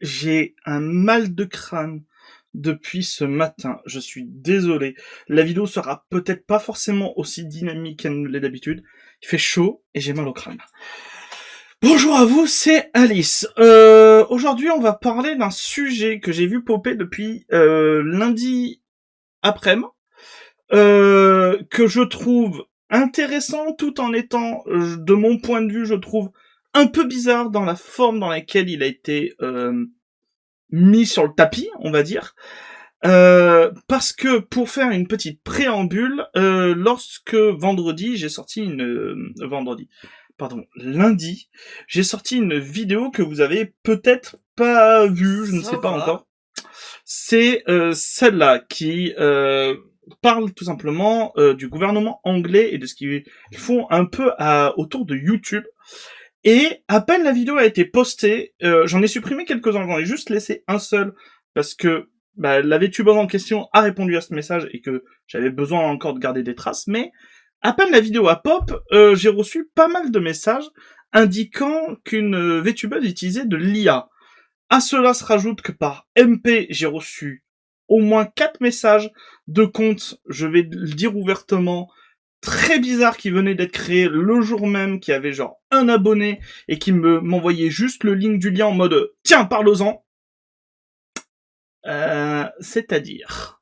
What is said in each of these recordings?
J'ai un mal de crâne depuis ce matin. Je suis désolé. La vidéo sera peut-être pas forcément aussi dynamique qu'elle ne l'est d'habitude. Il fait chaud et j'ai mal au crâne. Bonjour à vous, c'est Alice. Aujourd'hui, on va parler d'un sujet que j'ai vu popper depuis lundi après-midi, que je trouve intéressant tout en étant, de mon point de vue, je trouve un peu bizarre dans la forme dans laquelle il a été mis sur le tapis, on va dire. Parce que pour faire une petite préambule, lorsque lundi, j'ai sorti une vidéo que vous avez peut-être pas vue, je ne Ça sais pas va. encore. C'est celle-là qui parle tout simplement du gouvernement anglais et de ce qu'ils font un peu autour de YouTube. Et à peine la vidéo a été postée, j'en ai supprimé quelques-uns, j'en ai juste laissé un seul parce que la VTuber en question a répondu à ce message et que j'avais besoin encore de garder des traces. Mais à peine la vidéo a pop, j'ai reçu pas mal de messages indiquant qu'une VTuber utilisait de l'IA. À cela se rajoute que par MP, j'ai reçu au moins 4 messages de comptes, je vais le dire ouvertement, très bizarre qui venait d'être créé le jour même, qui avait genre un abonné et qui m'envoyait juste le link du lien en mode tiens, parle-en. C'est-à-dire.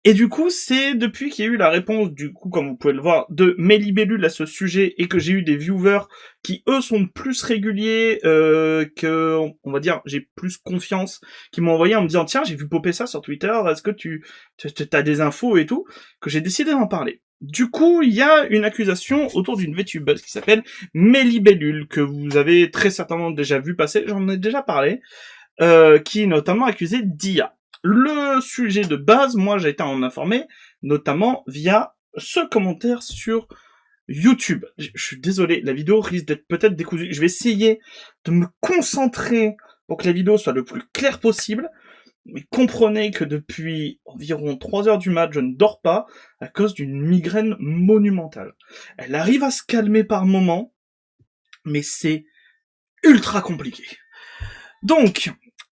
Et du coup, c'est depuis qu'il y a eu la réponse, du coup, comme vous pouvez le voir, de Melibellule à ce sujet et que j'ai eu des viewers qui, eux, sont plus réguliers, que, on va dire, j'ai plus confiance, qui m'ont envoyé en me disant, tiens, j'ai vu popper ça sur Twitter, est-ce que t'as des infos et tout, que j'ai décidé d'en parler. Du coup, il y a une accusation autour d'une VTubeuse qui s'appelle Melibellule, que vous avez très certainement déjà vu passer, j'en ai déjà parlé, qui est notamment accusée d'IA. Le sujet de base, moi j'ai été en informé, notamment via ce commentaire sur YouTube. Je suis désolé, la vidéo risque d'être peut-être décousue. Je vais essayer de me concentrer pour que la vidéo soit le plus claire possible. Mais comprenez que depuis environ 3 heures du mat, je ne dors pas à cause d'une migraine monumentale. Elle arrive à se calmer par moments, mais c'est ultra compliqué. Donc,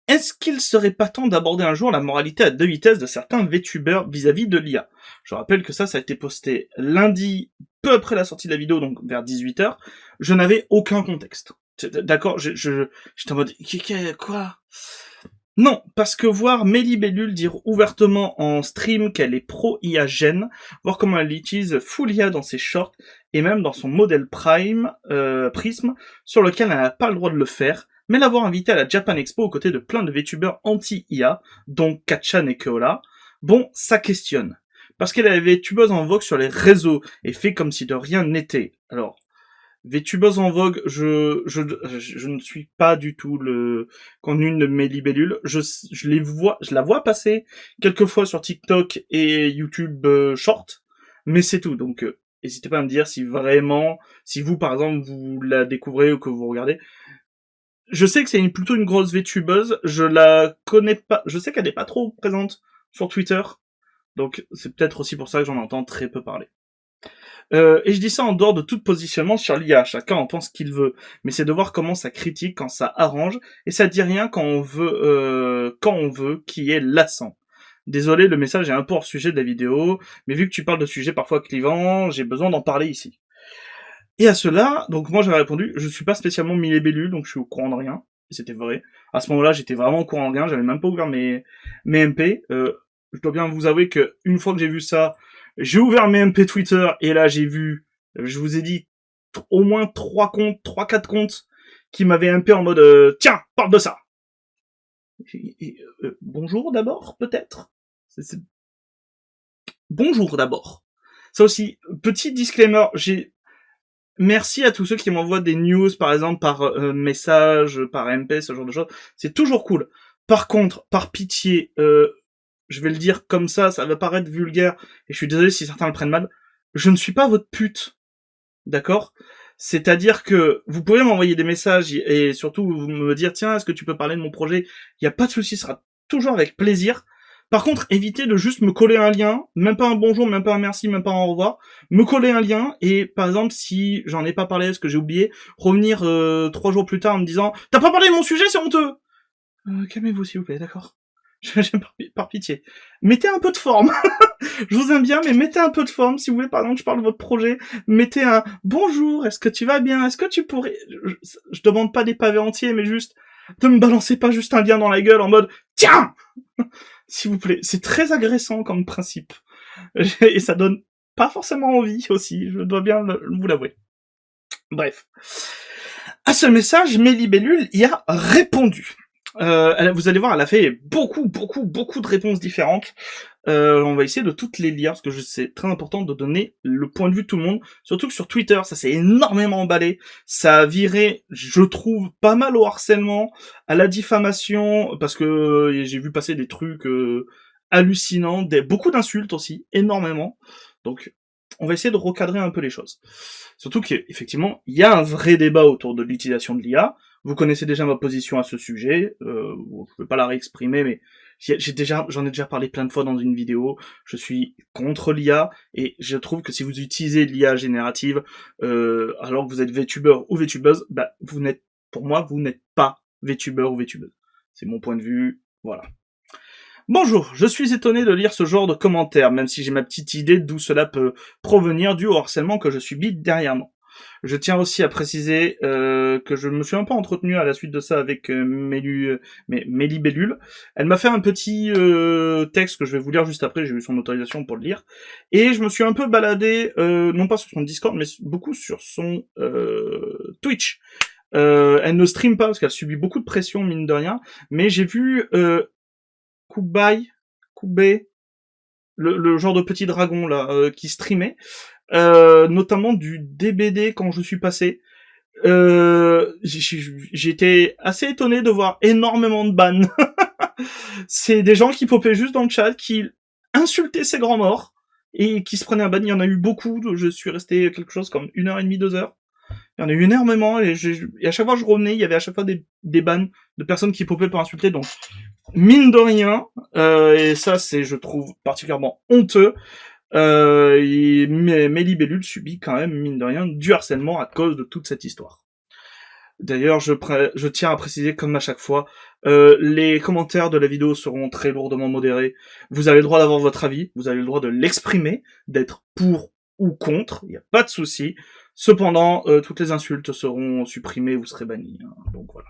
est-ce qu'il serait pas temps d'aborder un jour la moralité à deux vitesses de certains VTubers vis-à-vis de l'IA? Je rappelle que ça a été posté lundi, peu après la sortie de la vidéo, donc vers 18h. Je n'avais aucun contexte. D'accord, j'étais en mode, quoi? Non, parce que voir Melibellule dire ouvertement en stream qu'elle est pro-IA Gen, voir comment elle utilise full IA dans ses shorts, et même dans son modèle Prism, sur lequel elle n'a pas le droit de le faire, mais l'avoir invité à la Japan Expo aux côtés de plein de VTubers anti-IA, dont Kachan et Keola, bon, ça questionne. Parce qu'elle est VTubeuse en vogue sur les réseaux, et fait comme si de rien n'était. Alors, VTubeuse en vogue, je ne suis pas du tout le contenu de mes libellules. Je la vois passer quelquefois sur TikTok et YouTube Short, mais c'est tout. Donc, n'hésitez pas à me dire si vraiment, si vous par exemple vous la découvrez ou que vous regardez. Je sais que c'est plutôt une grosse VTubeuse. Je la connais pas. Je sais qu'elle n'est pas trop présente sur Twitter, donc c'est peut-être aussi pour ça que j'en entends très peu parler. Et je dis ça en dehors de tout positionnement sur l'IA, chacun en pense qu'il veut, mais c'est de voir comment ça critique quand ça arrange, et ça dit rien quand on veut, qui est lassant. Désolé, le message est un peu hors sujet de la vidéo, mais vu que tu parles de sujets parfois clivants, j'ai besoin d'en parler ici. Et à cela, donc moi j'avais répondu, je suis pas spécialement millébellule, donc je suis au courant de rien, et c'était vrai. À ce moment-là, j'étais vraiment au courant de rien, j'avais même pas ouvert mes MP. Je dois bien vous avouer que une fois que j'ai vu ça, j'ai ouvert mes MP Twitter, et là j'ai vu, je vous ai dit, au moins 4 comptes, qui m'avaient MP en mode, tiens, parle de ça. Bonjour d'abord, peut-être? Bonjour d'abord. Ça aussi, petit disclaimer, merci à tous ceux qui m'envoient des news, par exemple, par message, par MP, ce genre de choses. C'est toujours cool. Par contre, par pitié, je vais le dire comme ça va paraître vulgaire, et je suis désolé si certains le prennent mal, je ne suis pas votre pute. D'accord? C'est-à-dire que vous pouvez m'envoyer des messages et surtout me dire, tiens, est-ce que tu peux parler de mon projet? Il n'y a pas de souci, ce sera toujours avec plaisir. Par contre, évitez de juste me coller un lien, même pas un bonjour, même pas un merci, même pas un au revoir, me coller un lien et par exemple si j'en ai pas parlé parce que j'ai oublié, revenir 3 jours plus tard en me disant t'as pas parlé de mon sujet, c'est honteux. Calmez-vous s'il vous plaît, d'accord. J'aime par pitié. Mettez un peu de forme. Je vous aime bien, mais mettez un peu de forme. Si vous voulez, par exemple, je parle de votre projet, mettez un bonjour, est-ce que tu vas bien? Est-ce que tu pourrais... Je demande pas des pavés entiers, mais juste, ne me balancez pas juste un lien dans la gueule en mode, tiens! S'il vous plaît. C'est très agressant comme principe. Et ça donne pas forcément envie aussi, je dois bien vous l'avouer. Bref. À ce message, Mélibellule y a répondu. Vous allez voir, elle a fait beaucoup de réponses différentes. On va essayer de toutes les lire, parce que c'est très important de donner le point de vue de tout le monde. Surtout que sur Twitter, ça s'est énormément emballé. Ça a viré, je trouve, pas mal au harcèlement, à la diffamation, parce que j'ai vu passer des trucs hallucinants, beaucoup d'insultes aussi, énormément. Donc, on va essayer de recadrer un peu les choses. Surtout qu'effectivement, il y a un vrai débat autour de l'utilisation de l'IA. Vous connaissez déjà ma position à ce sujet. Je ne vais pas la réexprimer, mais j'en ai déjà parlé plein de fois dans une vidéo. Je suis contre l'IA et je trouve que si vous utilisez l'IA générative, alors que vous êtes VTuber ou VTubeuse, bah pour moi, vous n'êtes pas VTuber ou VTubeuse. C'est mon point de vue. Voilà. Bonjour, je suis étonné de lire ce genre de commentaires, même si j'ai ma petite idée d'où cela peut provenir dû au harcèlement que je subis dernièrement. Je tiens aussi à préciser que je me suis un peu entretenu à la suite de ça avec Mélibellule. Elle m'a fait un petit texte que je vais vous lire juste après, j'ai eu son autorisation pour le lire. Et je me suis un peu baladé, non pas sur son Discord, mais beaucoup sur son Twitch. Elle ne stream pas parce qu'elle subit beaucoup de pression, mine de rien, mais j'ai vu Koubé, le genre de petit dragon là, qui streamait, notamment du DBD quand je suis passé. J'étais assez étonné de voir énormément de bans. C'est des gens qui popaient juste dans le chat, qui insultaient ces grands morts, et qui se prenaient un ban. Il y en a eu beaucoup, je suis resté quelque chose comme 1h30, 2 heures. Il y en a eu énormément, et à chaque fois que je revenais, il y avait à chaque fois des bans de personnes qui popaient pour insulter, donc mine de rien, et ça c'est, je trouve, particulièrement honteux, Mélibellule subit quand même, mine de rien, du harcèlement à cause de toute cette histoire. D'ailleurs, je tiens à préciser, comme à chaque fois, les commentaires de la vidéo seront très lourdement modérés. Vous avez le droit d'avoir votre avis, vous avez le droit de l'exprimer, d'être pour ou contre, il n'y a pas de souci. Cependant, toutes les insultes seront supprimées, vous serez bannis. Hein, donc voilà.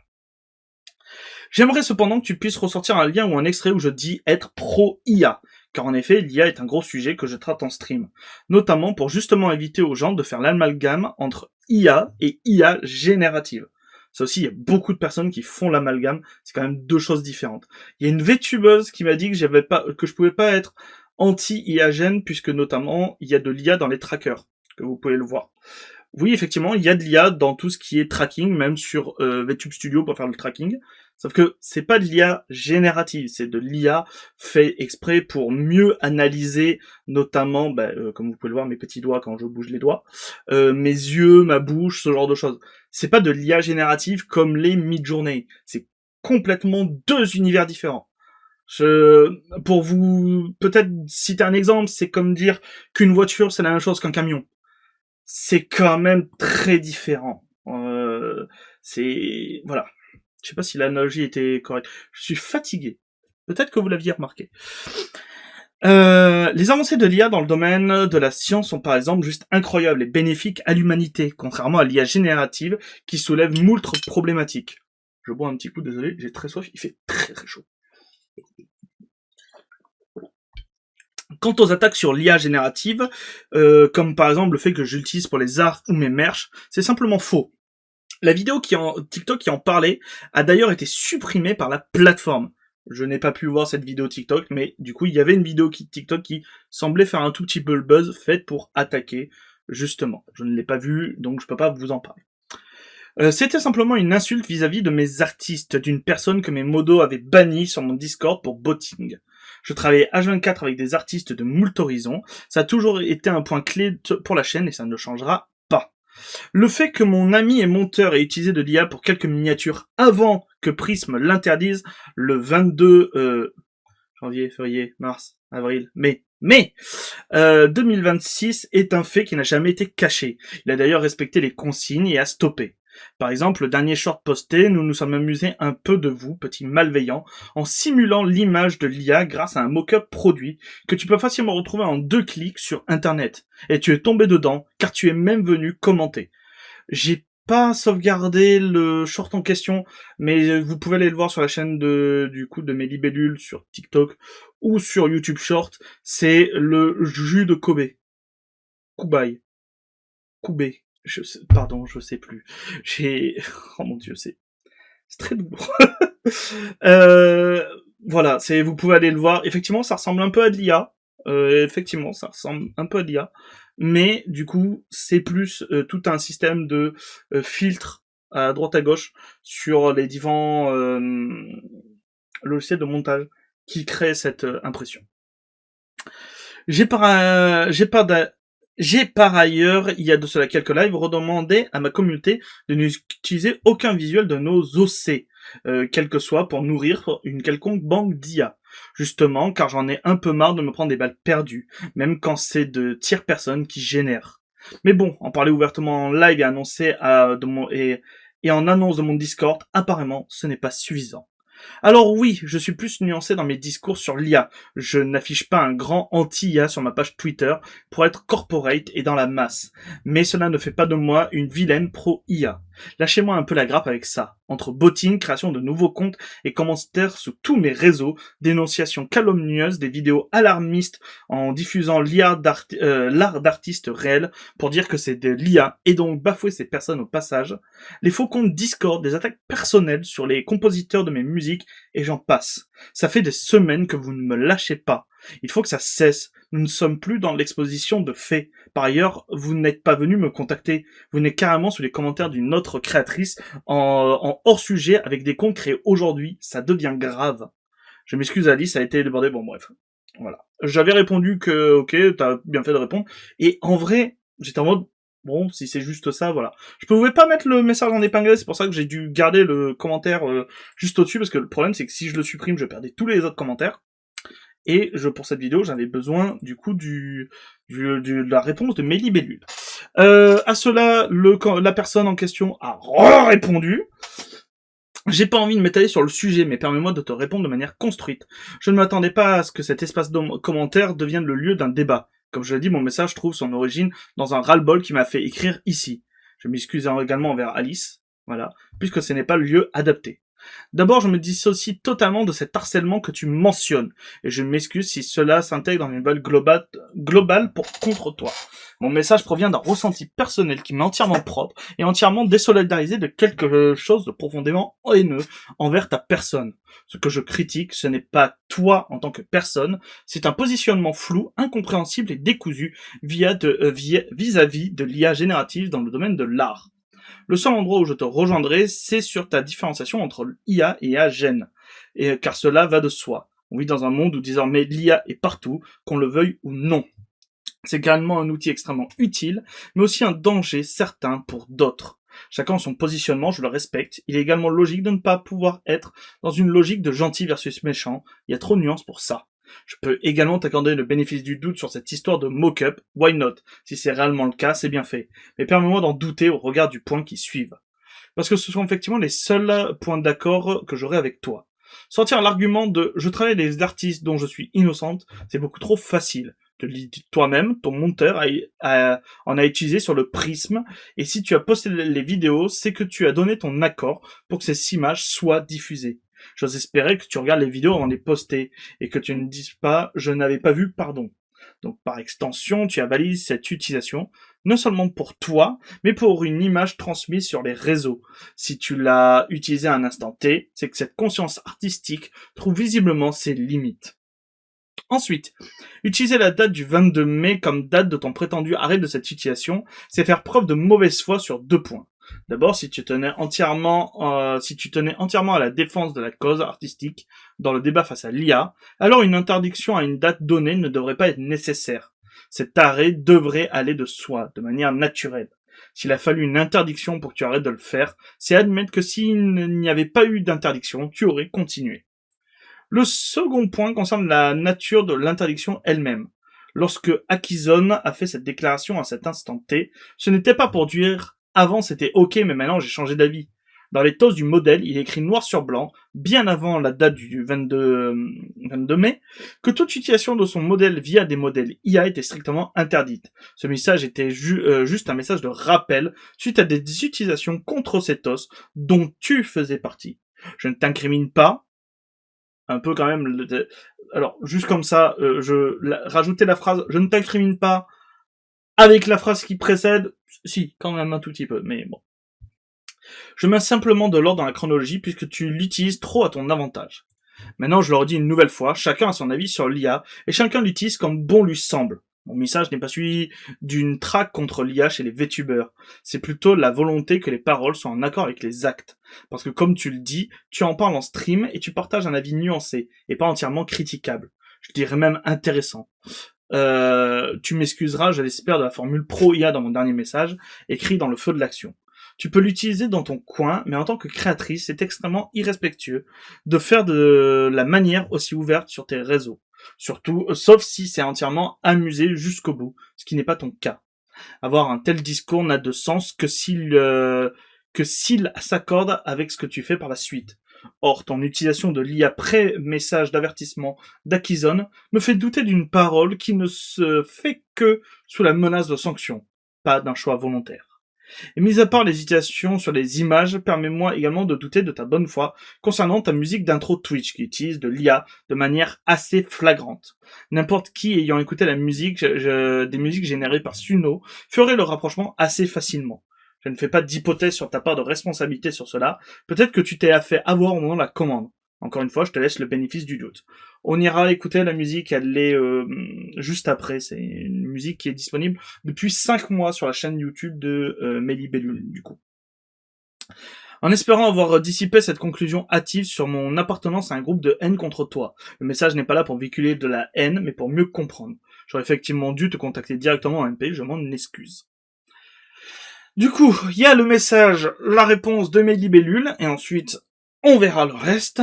J'aimerais cependant que tu puisses ressortir un lien ou un extrait où je dis être pro-IA, car en effet, l'IA est un gros sujet que je traite en stream, notamment pour justement éviter aux gens de faire l'amalgame entre IA et IA générative. Ça aussi, il y a beaucoup de personnes qui font l'amalgame, c'est quand même deux choses différentes. Il y a une VTubeuse qui m'a dit que je pouvais pas être anti-IA gène, puisque notamment, il y a de l'IA dans les trackers, que vous pouvez le voir. Oui, effectivement, il y a de l'IA dans tout ce qui est tracking, même sur VTube Studio pour faire le tracking. Sauf que c'est pas de l'IA générative, c'est de l'IA fait exprès pour mieux analyser, notamment, comme vous pouvez le voir, mes petits doigts quand je bouge les doigts, mes yeux, ma bouche, ce genre de choses. C'est pas de l'IA générative comme les Midjourney. C'est complètement deux univers différents. Pour vous peut-être citer un exemple, c'est comme dire qu'une voiture c'est la même chose qu'un camion. C'est quand même très différent. Voilà. Je sais pas si l'analogie était correcte. Je suis fatigué. Peut-être que vous l'aviez remarqué. Les avancées de l'IA dans le domaine de la science sont par exemple juste incroyables et bénéfiques à l'humanité, contrairement à l'IA générative qui soulève moult problématiques. Je bois un petit coup, désolé, j'ai très soif, il fait très très chaud. Quant aux attaques sur l'IA générative, comme par exemple le fait que j'utilise pour les arts ou mes merch, c'est simplement faux. La vidéo TikTok qui en parlait a d'ailleurs été supprimée par la plateforme. Je n'ai pas pu voir cette vidéo TikTok, mais du coup il y avait une vidéo TikTok qui semblait faire un tout petit peu le buzz, faite pour attaquer, justement. Je ne l'ai pas vue, donc je peux pas vous en parler. C'était simplement une insulte vis-à-vis de mes artistes, d'une personne que mes modos avaient banni sur mon Discord pour botting. Je travaillais H24 avec des artistes de moult horizons, ça a toujours été un point clé pour la chaîne et ça ne changera pas. Le fait que mon ami et monteur ait utilisé de l'IA pour quelques miniatures avant que Prism l'interdise le 22 janvier, février, mars, avril, mai. 2026 est un fait qui n'a jamais été caché. Il a d'ailleurs respecté les consignes et a stoppé. Par exemple, le dernier short posté, nous nous sommes amusés un peu de vous, petits malveillants, en simulant l'image de l'IA grâce à un mock-up produit que tu peux facilement retrouver en 2 clics sur internet. Et tu es tombé dedans, car tu es même venu commenter. J'ai pas sauvegardé le short en question, mais vous pouvez aller le voir sur la chaîne de mes libellules sur TikTok ou sur YouTube Short. C'est le jus de Kobe. Kubai. Kobe. Je sais plus. Oh mon dieu, c'est très douloureux. euh, voilà, vous pouvez aller le voir. Effectivement, ça ressemble un peu à de l'IA. Effectivement, ça ressemble un peu à de l'IA. Mais, du coup, c'est plus tout un système de filtres à droite à gauche sur les différents logiciels de montage qui créent cette impression. J'ai par ailleurs, il y a de cela quelques lives, redemandé à ma communauté de n'utiliser aucun visuel de nos OC, quel que soit, pour nourrir une quelconque banque d'IA. Justement, car j'en ai un peu marre de me prendre des balles perdues, même quand c'est de tiers personnes qui génèrent. Mais bon, en parler ouvertement en live et en annonce de mon Discord, apparemment, ce n'est pas suffisant. Alors oui, je suis plus nuancé dans mes discours sur l'IA. Je n'affiche pas un grand anti-IA sur ma page Twitter pour être corporate et dans la masse. Mais cela ne fait pas de moi une vilaine pro-IA. Lâchez-moi un peu la grappe avec ça. Entre botting, création de nouveaux comptes et commentaires sur tous mes réseaux, dénonciations calomnieuses, des vidéos alarmistes en diffusant l'art d'artistes réels pour dire que c'est de l'IA et donc bafouer ces personnes au passage, les faux comptes Discord, des attaques personnelles sur les compositeurs de mes musiques et j'en passe. Ça fait des semaines que vous ne me lâchez pas. Il faut que ça cesse. Nous ne sommes plus dans l'exposition de faits. Par ailleurs, vous n'êtes pas venu me contacter. Vous n'êtes carrément sous les commentaires d'une autre créatrice en hors sujet avec des comptes créés aujourd'hui. Ça devient grave. Je m'excuse Alice, ça a été débordé. Bon bref. Voilà. J'avais répondu que ok, t'as bien fait de répondre. Et en vrai, j'étais en mode bon, si c'est juste ça, voilà. Je pouvais pas mettre le message en épinglé, c'est pour ça que j'ai dû garder le commentaire juste au-dessus, parce que le problème c'est que si je le supprime, je perdais tous les autres commentaires. Et pour cette vidéo, j'avais besoin du coup de la réponse de mes libellules. À cela, la personne en question a répondu. J'ai pas envie de m'étaler sur le sujet, mais permets-moi de te répondre de manière construite. Je ne m'attendais pas à ce que cet espace de commentaires devienne le lieu d'un débat. Comme je l'ai dit, mon message trouve son origine dans un ras-le-bol qui m'a fait écrire ici. Je m'excuse également envers Alice, voilà, puisque ce n'est pas le lieu adapté. D'abord, je me dissocie totalement de cet harcèlement que tu mentionnes, et je m'excuse si cela s'intègre dans une balle globale contre toi. Mon message provient d'un ressenti personnel qui m'est entièrement propre et entièrement désolidarisé de quelque chose de profondément haineux envers ta personne. Ce que je critique, ce n'est pas toi en tant que personne, c'est un positionnement flou, incompréhensible et décousu vis-à-vis de l'IA générative dans le domaine de l'art. Le seul endroit où je te rejoindrai, c'est sur ta différenciation entre IA et IA gène, car cela va de soi. On vit dans un monde où désormais l'IA est partout, qu'on le veuille ou non. C'est également un outil extrêmement utile, mais aussi un danger certain pour d'autres. Chacun a son positionnement, je le respecte. Il est également logique de ne pas pouvoir être dans une logique de gentil versus méchant. Il y a trop de nuances pour ça. Je peux également t'accorder le bénéfice du doute sur cette histoire de mock-up, why not? Si c'est réellement le cas, c'est bien fait. Mais permets-moi d'en douter au regard du point qui suivent. Parce que ce sont effectivement les seuls points d'accord que j'aurai avec toi. Sortir l'argument de « je travaille avec des artistes dont je suis innocente », c'est beaucoup trop facile. Toi-même, ton monteur en a utilisé sur le prisme, et si tu as posté les vidéos, c'est que tu as donné ton accord pour que ces images soient diffusées. J'ose espérer que tu regardes les vidéos avant de les poster, et que tu ne dises pas « je n'avais pas vu, pardon ». Donc par extension, tu as validé cette utilisation, non seulement pour toi, mais pour une image transmise sur les réseaux. Si tu l'as utilisée à un instant T, c'est que cette conscience artistique trouve visiblement ses limites. Ensuite, utiliser la date du 22 mai comme date de ton prétendu arrêt de cette utilisation, c'est faire preuve de mauvaise foi sur 2 points. D'abord, si tu tenais entièrement à la défense de la cause artistique dans le débat face à l'IA, alors une interdiction à une date donnée ne devrait pas être nécessaire. Cet arrêt devrait aller de soi, de manière naturelle. S'il a fallu une interdiction pour que tu arrêtes de le faire, c'est admettre que s'il n'y avait pas eu d'interdiction, tu aurais continué. Le second point concerne la nature de l'interdiction elle-même. Lorsque Akizone a fait cette déclaration à cet instant T, ce n'était pas pour dire avant c'était ok mais maintenant j'ai changé d'avis. Dans les TOS du modèle, il est écrit noir sur blanc, bien avant la date du 22 mai, que toute utilisation de son modèle via des modèles IA était strictement interdite. Ce message était juste un message de rappel suite à des utilisations contre ces TOS dont tu faisais partie. Je ne t'incrimine pas, un peu quand même. Alors, juste comme ça, rajouter la phrase « je ne t'incrimine pas » avec la phrase qui précède, si, quand même un tout petit peu, mais bon. Je mets simplement de l'ordre dans la chronologie puisque tu l'utilises trop à ton avantage. Maintenant, je leur dis une nouvelle fois, chacun a son avis sur l'IA et chacun l'utilise comme bon lui semble. Mon message n'est pas celui d'une traque contre l'IA chez les VTubers. C'est plutôt la volonté que les paroles soient en accord avec les actes. Parce que comme tu le dis, tu en parles en stream et tu partages un avis nuancé et pas entièrement critiquable. Je dirais même intéressant. Tu m'excuseras, je l'espère, de la formule pro-IA dans mon dernier message, écrit dans le feu de l'action. Tu peux l'utiliser dans ton coin, mais en tant que créatrice, c'est extrêmement irrespectueux de faire de la manière aussi ouverte sur tes réseaux. Surtout, sauf si c'est entièrement amusé jusqu'au bout, ce qui n'est pas ton cas. Avoir un tel discours n'a de sens que s'il s'accorde avec ce que tu fais par la suite. Or, ton utilisation de l'IA pré-message d'avertissement d'Akizone me fait douter d'une parole qui ne se fait que sous la menace de sanctions, pas d'un choix volontaire. Et mis à part l'hésitation sur les images, permets-moi également de douter de ta bonne foi concernant ta musique d'intro Twitch qui utilise de l'IA de manière assez flagrante. N'importe qui ayant écouté la musique, des musiques générées par Suno ferait le rapprochement assez facilement. Je ne fais pas d'hypothèse sur ta part de responsabilité sur cela. Peut-être que tu t'es fait avoir au moment de la commande. Encore une fois, je te laisse le bénéfice du doute. On ira écouter la musique, elle est juste après. C'est une musique qui est disponible depuis 5 mois sur la chaîne YouTube de Melibellule, du coup. En espérant avoir dissipé cette conclusion hâtive sur mon appartenance à un groupe de haine contre toi. Le message n'est pas là pour véhiculer de la haine, mais pour mieux comprendre. J'aurais effectivement dû te contacter directement en MP, je m'en excuse. Du coup, il y a le message, la réponse de Melibellule, et ensuite, on verra le reste.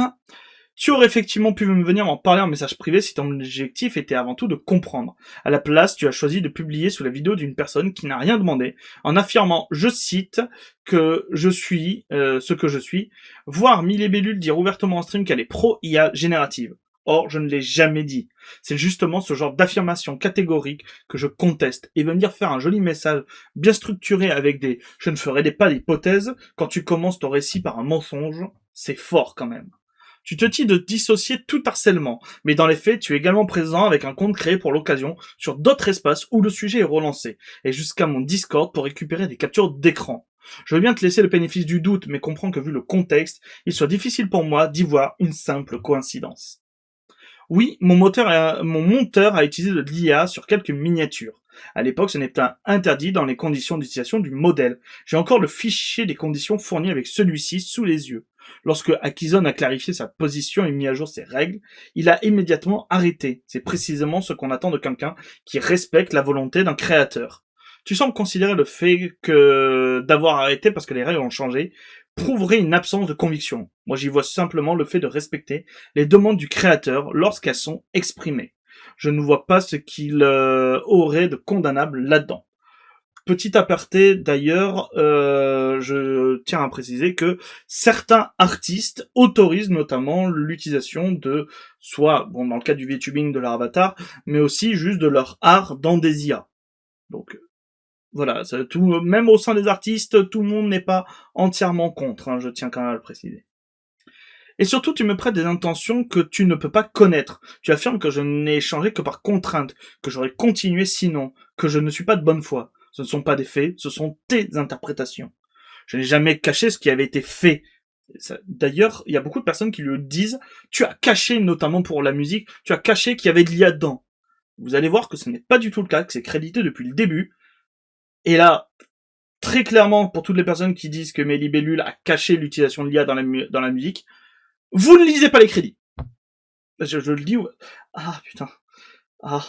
Tu aurais effectivement pu venir m'en parler en message privé si ton objectif était avant tout de comprendre. À la place, tu as choisi de publier sous la vidéo d'une personne qui n'a rien demandé, en affirmant, je cite, que je suis ce que je suis, voire Melibellule dire ouvertement en stream qu'elle est pro-IA générative. Or, je ne l'ai jamais dit. C'est justement ce genre d'affirmation catégorique que je conteste. Et venir faire un joli message bien structuré avec des « je ne ferai pas d'hypothèses » quand tu commences ton récit par un mensonge, c'est fort quand même. Tu te dis de dissocier tout harcèlement, mais dans les faits, tu es également présent avec un compte créé pour l'occasion sur d'autres espaces où le sujet est relancé, et jusqu'à mon Discord pour récupérer des captures d'écran. Je veux bien te laisser le bénéfice du doute, mais comprends que vu le contexte, il soit difficile pour moi d'y voir une simple coïncidence. Oui, mon monteur a utilisé de l'IA sur quelques miniatures. À l'époque, ce n'était pas interdit dans les conditions d'utilisation du modèle. J'ai encore le fichier des conditions fournies avec celui-ci sous les yeux. Lorsque Akizone a clarifié sa position et mis à jour ses règles, il a immédiatement arrêté. C'est précisément ce qu'on attend de quelqu'un qui respecte la volonté d'un créateur. Tu sembles considérer le fait que d'avoir arrêté parce que les règles ont changé prouverait une absence de conviction. Moi, j'y vois simplement le fait de respecter les demandes du créateur lorsqu'elles sont exprimées. Je ne vois pas ce qu'il aurait de condamnable là-dedans. Petit aparté d'ailleurs, je tiens à préciser que certains artistes autorisent notamment l'utilisation de soit, bon, dans le cas du VTubing de leur avatar, mais aussi juste de leur art dans des IA. Donc voilà, tout, même au sein des artistes, tout le monde n'est pas entièrement contre, hein, je tiens quand même à le préciser. Et surtout, tu me prêtes des intentions que tu ne peux pas connaître. Tu affirmes que je n'ai changé que par contrainte, que j'aurais continué sinon, que je ne suis pas de bonne foi. Ce ne sont pas des faits, ce sont tes interprétations. Je n'ai jamais caché ce qui avait été fait. D'ailleurs, il y a beaucoup de personnes qui le disent, tu as caché, notamment pour la musique, tu as caché qu'il y avait de l'IA dedans. Vous allez voir que ce n'est pas du tout le cas, que c'est crédité depuis le début. Et là, très clairement, pour toutes les personnes qui disent que Melibellule a caché l'utilisation de l'IA dans la musique, vous ne lisez pas les crédits. Je le dis, ouais. Ah, putain. Ah.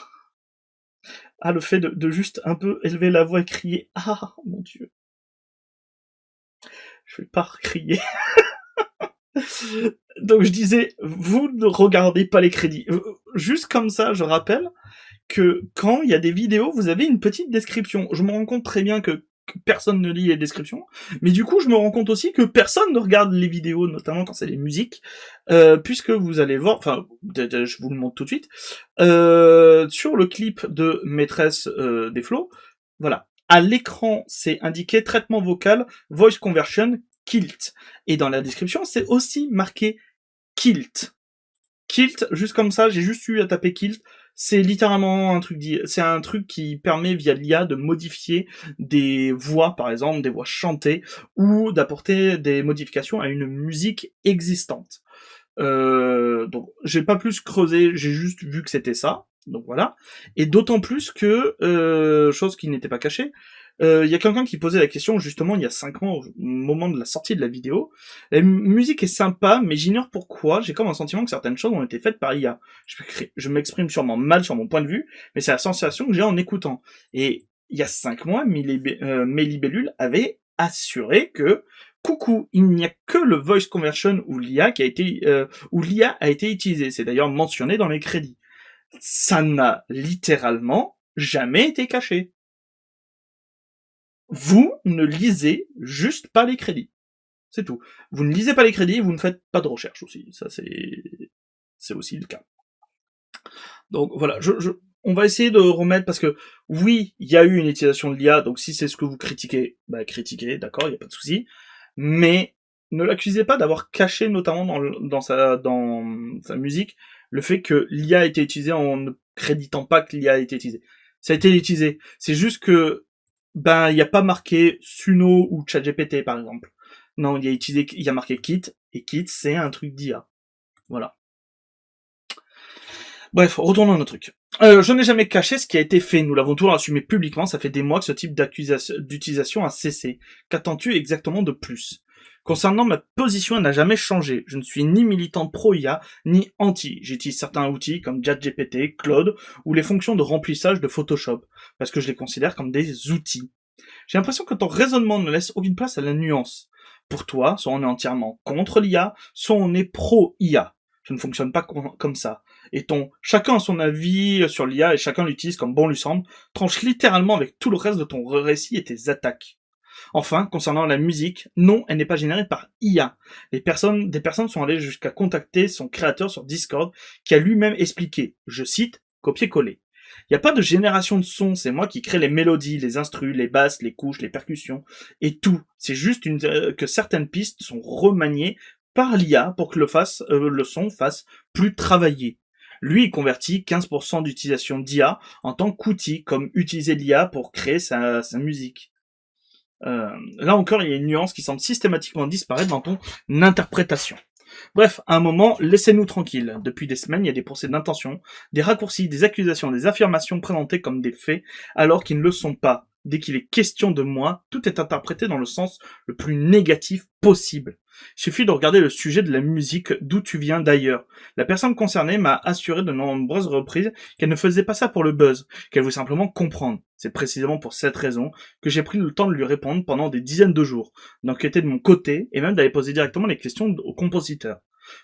Ah, le fait de juste un peu élever la voix et crier. Ah, mon Dieu. Je vais pas crier. Donc je disais, vous ne regardez pas les crédits. Juste comme ça, je rappelle que quand il y a des vidéos, vous avez une petite description. Je me rends compte très bien que personne ne lit les descriptions, mais du coup, je me rends compte aussi que personne ne regarde les vidéos, notamment quand c'est les musiques, puisque vous allez voir, enfin, je vous le montre tout de suite, sur le clip de Maîtresse des Flots, voilà. À l'écran, c'est indiqué traitement vocal, voice conversion, kilt. Et dans la description, c'est aussi marqué kilt. Kilt, juste comme ça, j'ai juste eu à taper kilt. C'est littéralement un truc c'est un truc qui permet via l'IA de modifier des voix, par exemple, des voix chantées, ou d'apporter des modifications à une musique existante. Donc j'ai pas plus creusé, j'ai juste vu que c'était ça. Donc voilà. Et d'autant plus que, chose qui n'était pas cachée, il y a quelqu'un qui posait la question justement il y a 5 ans, au moment de la sortie de la vidéo. La musique est sympa, mais j'ignore pourquoi. J'ai comme un sentiment que certaines choses ont été faites par IA. Je m'exprime sûrement mal sur mon point de vue, mais c'est la sensation que j'ai en écoutant. Et il y a 5 mois, Mélie Bellul avait assuré que coucou, il n'y a que le voice conversion où l'IA a été utilisé. C'est d'ailleurs mentionné dans les crédits. Ça n'a littéralement jamais été caché. Vous ne lisez juste pas les crédits. C'est tout. Vous ne lisez pas les crédits, vous ne faites pas de recherche aussi. Ça, c'est aussi le cas. Donc voilà, on va essayer de remettre, parce que oui, il y a eu une utilisation de l'IA, donc si c'est ce que vous critiquez, bah critiquez, d'accord, il n'y a pas de souci. Mais ne l'accusez pas d'avoir caché, notamment dans sa musique, le fait que l'IA a été utilisée en ne créditant pas que l'IA a été utilisée. Ça a été utilisé. C'est juste que, ben, il n'y a pas marqué Suno ou ChatGPT, par exemple. Non, il y a marqué Kit, et Kit, c'est un truc d'IA. Voilà. Bref, retournons à notre truc. Je n'ai jamais caché ce qui a été fait, nous l'avons toujours assumé publiquement, ça fait des mois que ce type d'utilisation a cessé. Qu'attends-tu exactement de plus? Concernant ma position, elle n'a jamais changé. Je ne suis ni militant pro-IA, ni anti. J'utilise certains outils comme ChatGPT, Claude, ou les fonctions de remplissage de Photoshop, parce que je les considère comme des outils. J'ai l'impression que ton raisonnement ne laisse aucune place à la nuance. Pour toi, soit on est entièrement contre l'IA, soit on est pro-IA. Je ne fonctionne pas comme ça. Et chacun a son avis sur l'IA et chacun l'utilise comme bon lui semble, tranche littéralement avec tout le reste de ton récit et tes attaques. Enfin, concernant la musique, non, elle n'est pas générée par IA. Des personnes sont allées jusqu'à contacter son créateur sur Discord, qui a lui-même expliqué, je cite, copier-coller. Il n'y a pas de génération de son, c'est moi qui crée les mélodies, les instrus, les basses, les couches, les percussions, et tout. C'est juste que certaines pistes sont remaniées par l'IA pour que le son fasse plus travaillé. Lui, il convertit 15% d'utilisation d'IA en tant qu'outil, comme utiliser l'IA pour créer sa musique. Là encore, il y a une nuance qui semble systématiquement disparaître dans ton interprétation. Bref, à un moment, laissez-nous tranquilles. Depuis des semaines, il y a des procès d'intention, des raccourcis, des accusations, des affirmations présentées comme des faits, alors qu'ils ne le sont pas. Dès qu'il est question de moi, tout est interprété dans le sens le plus négatif possible. Il suffit de regarder le sujet de la musique d'où tu viens d'ailleurs. La personne concernée m'a assuré de nombreuses reprises qu'elle ne faisait pas ça pour le buzz, qu'elle voulait simplement comprendre. C'est précisément pour cette raison que j'ai pris le temps de lui répondre pendant des dizaines de jours, d'enquêter de mon côté et même d'aller poser directement les questions au compositeur.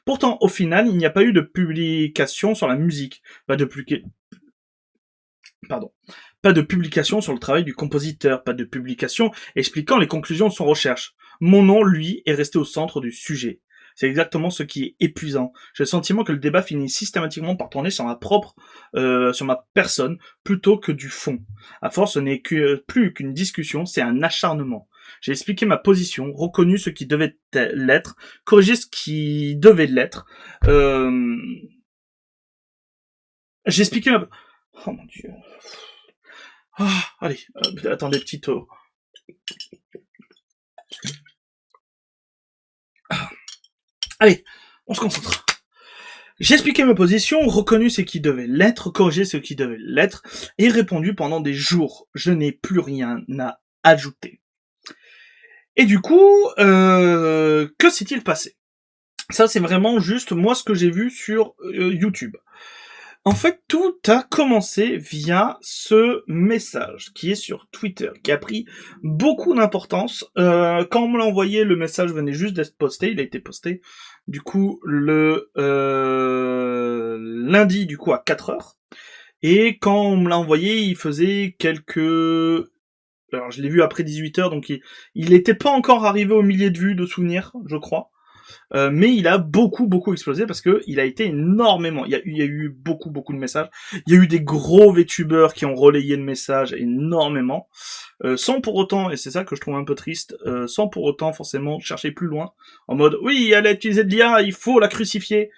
Pourtant, au final, il n'y a pas eu de publication sur la musique, pas de publication sur le travail du compositeur, pas de publication expliquant les conclusions de son recherche. Mon nom, lui, est resté au centre du sujet. C'est exactement ce qui est épuisant. J'ai le sentiment que le débat finit systématiquement par tourner sur sur ma personne, plutôt que du fond. À force, ce n'est plus qu'une discussion, c'est un acharnement. J'ai expliqué ma position, reconnu ce qui devait l'être, corrigé ce qui devait l'être. J'ai expliqué ma... Oh mon dieu... Ah, allez, attendez, petite... Allez, on se concentre. J'ai expliqué ma position, reconnu ce qui devait l'être, corrigé ce qui devait l'être, et répondu pendant des jours. Je n'ai plus rien à ajouter. Et du coup, que s'est-il passé? Ça, c'est vraiment juste moi ce que j'ai vu sur YouTube. En fait, tout a commencé via ce message qui est sur Twitter, qui a pris beaucoup d'importance. Quand on me l'a envoyé, le message venait juste d'être posté, il a été posté du coup, le lundi, du coup, à 4h. Et quand on me l'a envoyé, il faisait quelques... Alors, je l'ai vu après 18h, donc il était pas encore arrivé au millier de vues de souvenirs, je crois. Mais il a beaucoup explosé parce que il a été énormément. Il y a eu beaucoup de messages. Il y a eu des gros VTubers qui ont relayé le message énormément, sans pour autant, et c'est ça que je trouve un peu triste, sans pour autant forcément chercher plus loin, en mode oui, elle a utilisé de l'IA, il faut la crucifier.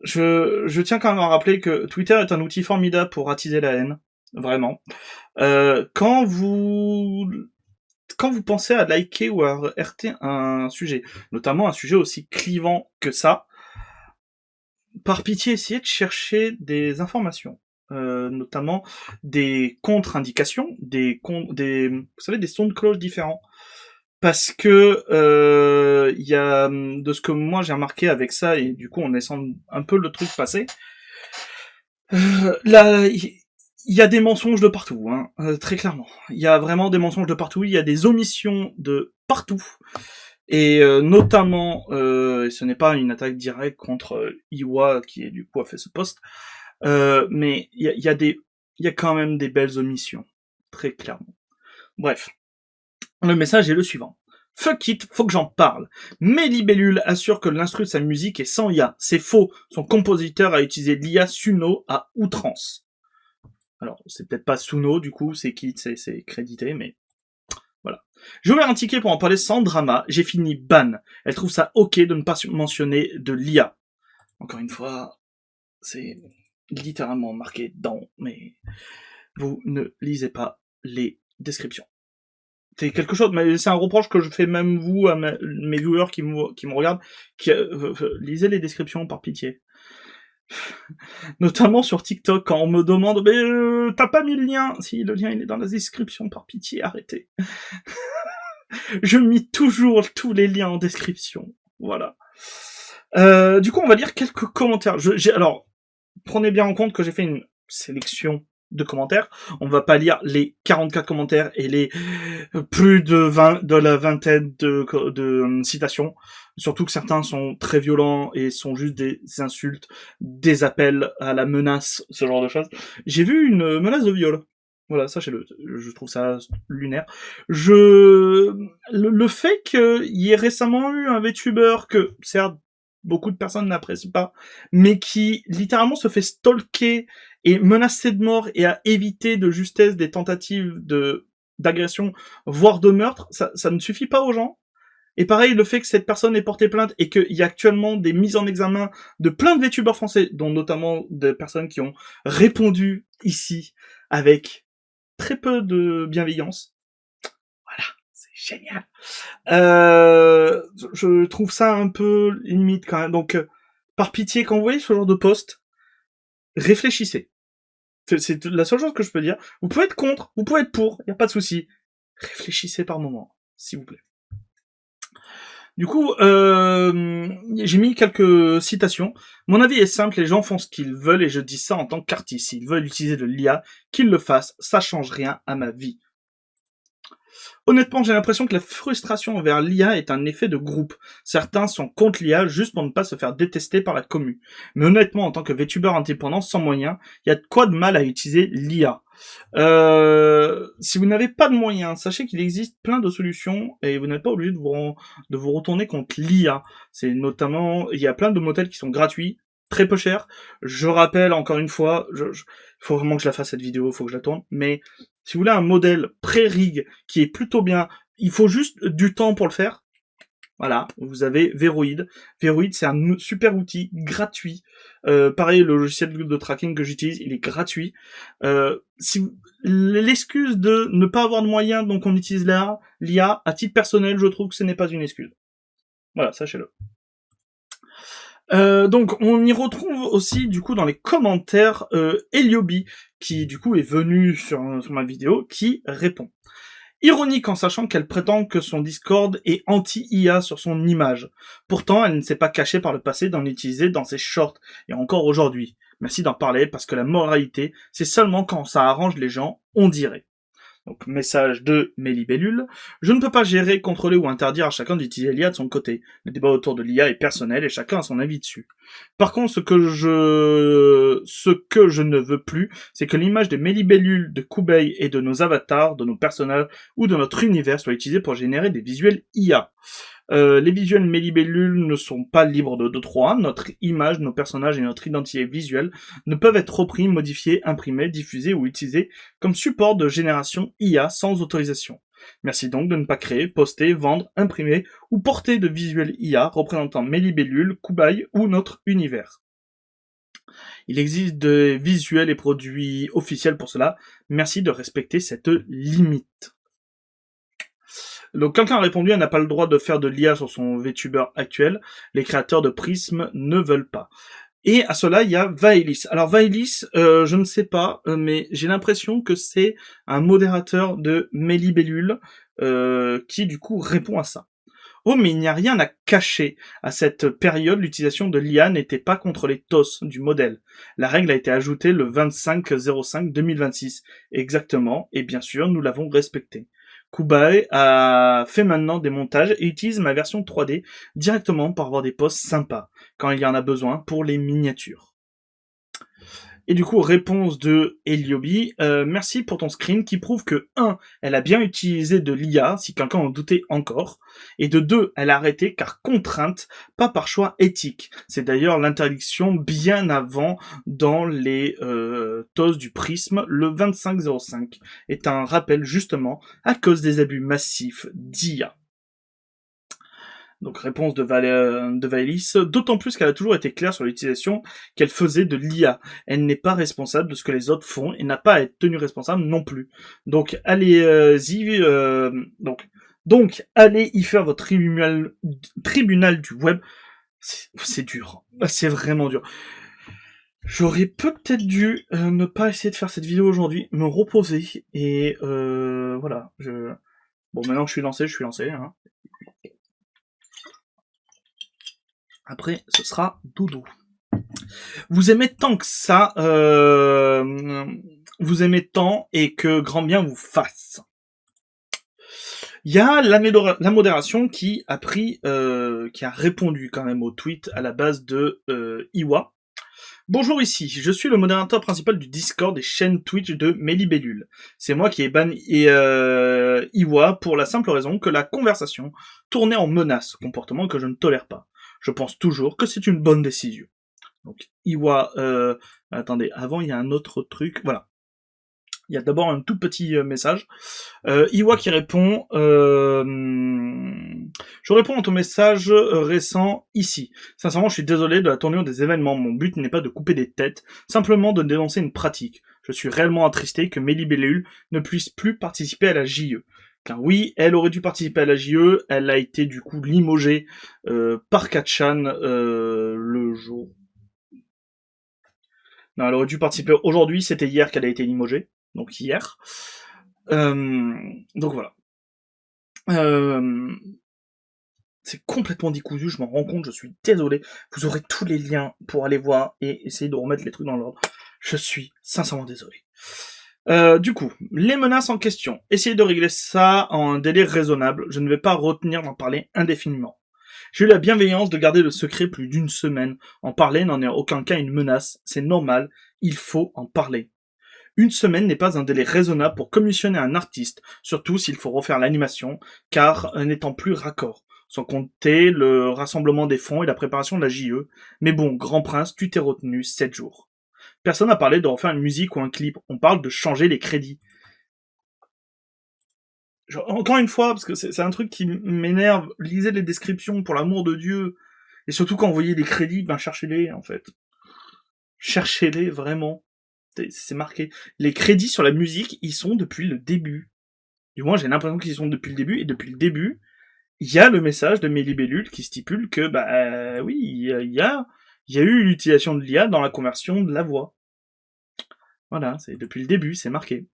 Je tiens quand même à rappeler que Twitter est un outil formidable pour attiser la haine, vraiment. Quand vous pensez à liker ou à RT un sujet, notamment un sujet aussi clivant que ça, par pitié, essayez de chercher des informations, notamment des contre-indications, vous savez, des sons de cloche différents. Parce que y a de ce que moi j'ai remarqué avec ça, et du coup on laissant un peu le truc passer, là il y a des mensonges de partout, hein, très clairement. Il y a vraiment des mensonges de partout, il y a des omissions de partout. Et notamment, et ce n'est pas une attaque directe contre Iwa qui du coup a fait ce post, mais il y a quand même des belles omissions, très clairement. Bref, le message est le suivant. Fuck it, faut que j'en parle. Mais Libellule assure que l'instru de sa musique est sans IA. C'est faux. Son compositeur a utilisé l'IA Suno à outrance. Alors, c'est peut-être pas Suno, du coup, c'est qui, c'est crédité, mais voilà. J'ai ouvert un ticket pour en parler sans drama. J'ai fini ban. Elle trouve ça ok de ne pas mentionner de l'IA. Encore une fois, c'est littéralement marqué dans, mais vous ne lisez pas les descriptions. C'est quelque chose, mais c'est un reproche que je fais même vous à mes viewers qui me regardent, lisez les descriptions par pitié. Notamment sur TikTok, quand on me demande mais t'as pas mis le lien? Si, le lien il est dans la description, par pitié, arrêtez. Je mets toujours tous les liens en description. Voilà. Du coup, on va lire quelques commentaires. Alors, prenez bien en compte que j'ai fait une sélection de commentaires. On va pas lire les 44 commentaires et les plus de la vingtaine de citations. Surtout que certains sont très violents et sont juste des insultes, des appels à la menace, ce genre de choses. J'ai vu une menace de viol. Voilà, sachez-le. Je trouve ça lunaire. Le fait qu'il y ait récemment eu un VTuber que, certes, beaucoup de personnes n'apprécient pas, mais qui littéralement se fait stalker et menacer de mort et à éviter de justesse des tentatives d'agression, voire de meurtre, ça ne suffit pas aux gens. Et pareil, le fait que cette personne ait porté plainte et qu'il y a actuellement des mises en examen de plein de VTubers français, dont notamment des personnes qui ont répondu ici avec très peu de bienveillance. Voilà, c'est génial. Je trouve ça un peu limite quand même. Donc, par pitié, quand vous voyez ce genre de post, réfléchissez. C'est la seule chose que je peux dire. Vous pouvez être contre, vous pouvez être pour, y a pas de souci. Réfléchissez par moment, s'il vous plaît. Du coup, j'ai mis quelques citations. Mon avis est simple, les gens font ce qu'ils veulent et je dis ça en tant qu'artiste. S'ils veulent utiliser de l'IA, qu'ils le fassent, ça change rien à ma vie. Honnêtement, j'ai l'impression que la frustration envers l'IA est un effet de groupe. Certains sont contre l'IA juste pour ne pas se faire détester par la commu. Mais honnêtement, en tant que VTuber indépendant sans moyens, il y a de quoi de mal à utiliser l'IA. Si vous n'avez pas de moyens, sachez qu'il existe plein de solutions et vous n'êtes pas obligé de vous retourner contre l'IA. C'est notamment, il y a plein de modèles qui sont gratuits, très peu chers. Je rappelle encore une fois, faut vraiment que je la fasse cette vidéo, faut que je la tourne, mais si vous voulez un modèle pré-rig qui est plutôt bien, il faut juste du temps pour le faire. Voilà, vous avez Veroid. Veroid, c'est un super outil gratuit. Pareil, le logiciel de tracking que j'utilise, il est gratuit. L'excuse de ne pas avoir de moyens, donc on utilise l'IA, à titre personnel, je trouve que ce n'est pas une excuse. Voilà, sachez-le. Donc on y retrouve aussi du coup dans les commentaires Eliobi qui du coup est venu sur ma vidéo qui répond. Ironique en sachant qu'elle prétend que son Discord est anti-IA sur son image. Pourtant, elle ne s'est pas cachée par le passé d'en utiliser dans ses shorts, et encore aujourd'hui. Merci d'en parler, parce que la moralité, c'est seulement quand ça arrange les gens, on dirait. Donc, message de Mélibellule. Je ne peux pas gérer, contrôler ou interdire à chacun d'utiliser l'IA de son côté. Le débat autour de l'IA est personnel et chacun a son avis dessus. Par contre, ce que je ne veux plus, c'est que l'image de Mélibellule, de Koubei et de nos avatars, de nos personnages ou de notre univers soit utilisée pour générer des visuels IA. Les visuels Mélibellule ne sont pas libres de droit. Notre image, nos personnages et notre identité visuelle ne peuvent être repris, modifiés, imprimés, diffusés ou utilisés comme support de génération IA sans autorisation. Merci donc de ne pas créer, poster, vendre, imprimer ou porter de visuels IA représentant Mélibellule, Koubei ou notre univers. Il existe des visuels et produits officiels pour cela. Merci de respecter cette limite. Donc quelqu'un a répondu, elle n'a pas le droit de faire de l'IA sur son VTuber actuel. Les créateurs de Prism ne veulent pas. Et à cela, il y a Vaelis. Alors Vaelis, je ne sais pas, mais j'ai l'impression que c'est un modérateur de Mélibellule qui du coup répond à ça. Oh, mais il n'y a rien à cacher. À cette période, l'utilisation de l'IA n'était pas contre les TOS du modèle. La règle a été ajoutée le 25/05/2026. Exactement, et bien sûr, nous l'avons respectée. Koubei a fait maintenant des montages et utilise ma version 3D directement pour avoir des posts sympas, quand il y en a besoin pour les miniatures. Et du coup, réponse de Eliobi, merci pour ton screen qui prouve que 1, elle a bien utilisé de l'IA, si quelqu'un en doutait encore, et de 2, elle a arrêté car contrainte, pas par choix éthique. C'est d'ailleurs l'interdiction bien avant dans les TOS du Prisme, le 25/05, est un rappel justement à cause des abus massifs d'IA. Donc réponse de Vaelis, d'autant plus qu'elle a toujours été claire sur l'utilisation qu'elle faisait de l'IA. Elle n'est pas responsable de ce que les autres font et n'a pas à être tenue responsable non plus. Donc allez-y, donc allez y faire votre tribunal du web. C'est dur, c'est vraiment dur. J'aurais peut-être dû ne pas essayer de faire cette vidéo aujourd'hui, me reposer et voilà. Bon, maintenant que je suis lancé. Hein. Après, ce sera doudou. Vous aimez tant que ça, vous aimez tant et que grand bien vous fasse. Il y a la modération qui a répondu quand même au tweet à la base de Iwa. Bonjour, ici, je suis le modérateur principal du Discord et chaîne Twitch de Mélibellule. C'est moi qui ai ban Iwa pour la simple raison que la conversation tournait en menace, comportement que je ne tolère pas. Je pense toujours que c'est une bonne décision. Donc, Iwa, attendez, avant il y a un autre truc, voilà. Il y a d'abord un tout petit message. Iwa qui répond, je réponds à ton message récent ici. Sincèrement, je suis désolé de la tournure des événements. Mon but n'est pas de couper des têtes, simplement de dénoncer une pratique. Je suis réellement attristé que Mélibellule ne puisse plus participer à la JE. Car oui, elle aurait dû participer à la JE, elle a été du coup limogée par Katchan le jour. Non, elle aurait dû participer aujourd'hui, c'était hier qu'elle a été limogée, donc hier. Donc voilà. C'est complètement décousu, je m'en rends compte, je suis désolé. Vous aurez tous les liens pour aller voir et essayer de remettre les trucs dans l'ordre. Je suis sincèrement désolé. Du coup, les menaces en question. Essayez de régler ça en un délai raisonnable. Je ne vais pas retenir d'en parler indéfiniment. J'ai eu la bienveillance de garder le secret plus d'une semaine. En parler n'en est en aucun cas une menace. C'est normal. Il faut en parler. Une semaine n'est pas un délai raisonnable pour commissionner un artiste, surtout s'il faut refaire l'animation, car n'étant plus raccord. Sans compter le rassemblement des fonds et la préparation de la JE. Mais bon, Grand Prince, tu t'es retenu 7 jours. Personne n'a parlé de refaire une musique ou un clip. On parle de changer les crédits. Encore une fois, parce que c'est un truc qui m'énerve, lisez les descriptions pour l'amour de Dieu. Et surtout quand vous voyez les crédits, ben cherchez-les en fait. Cherchez-les vraiment. C'est marqué. Les crédits sur la musique, ils sont depuis le début. Du moins, j'ai l'impression qu'ils y sont depuis le début. Et depuis le début, il y a le message de Mélibellule qui stipule que, oui, il y a eu l'utilisation de l'IA dans la conversion de la voix. Voilà, c'est depuis le début, c'est marqué.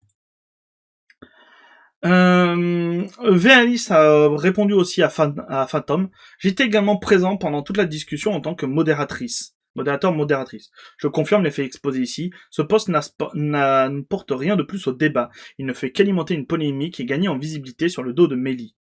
Véalis a répondu aussi à Phantom. J'étais également présent pendant toute la discussion en tant que modératrice. Modérateur, modératrice. Je confirme les faits exposés ici. Ce poste ne porte rien de plus au débat. Il ne fait qu'alimenter une polémique et gagner en visibilité sur le dos de Mélie.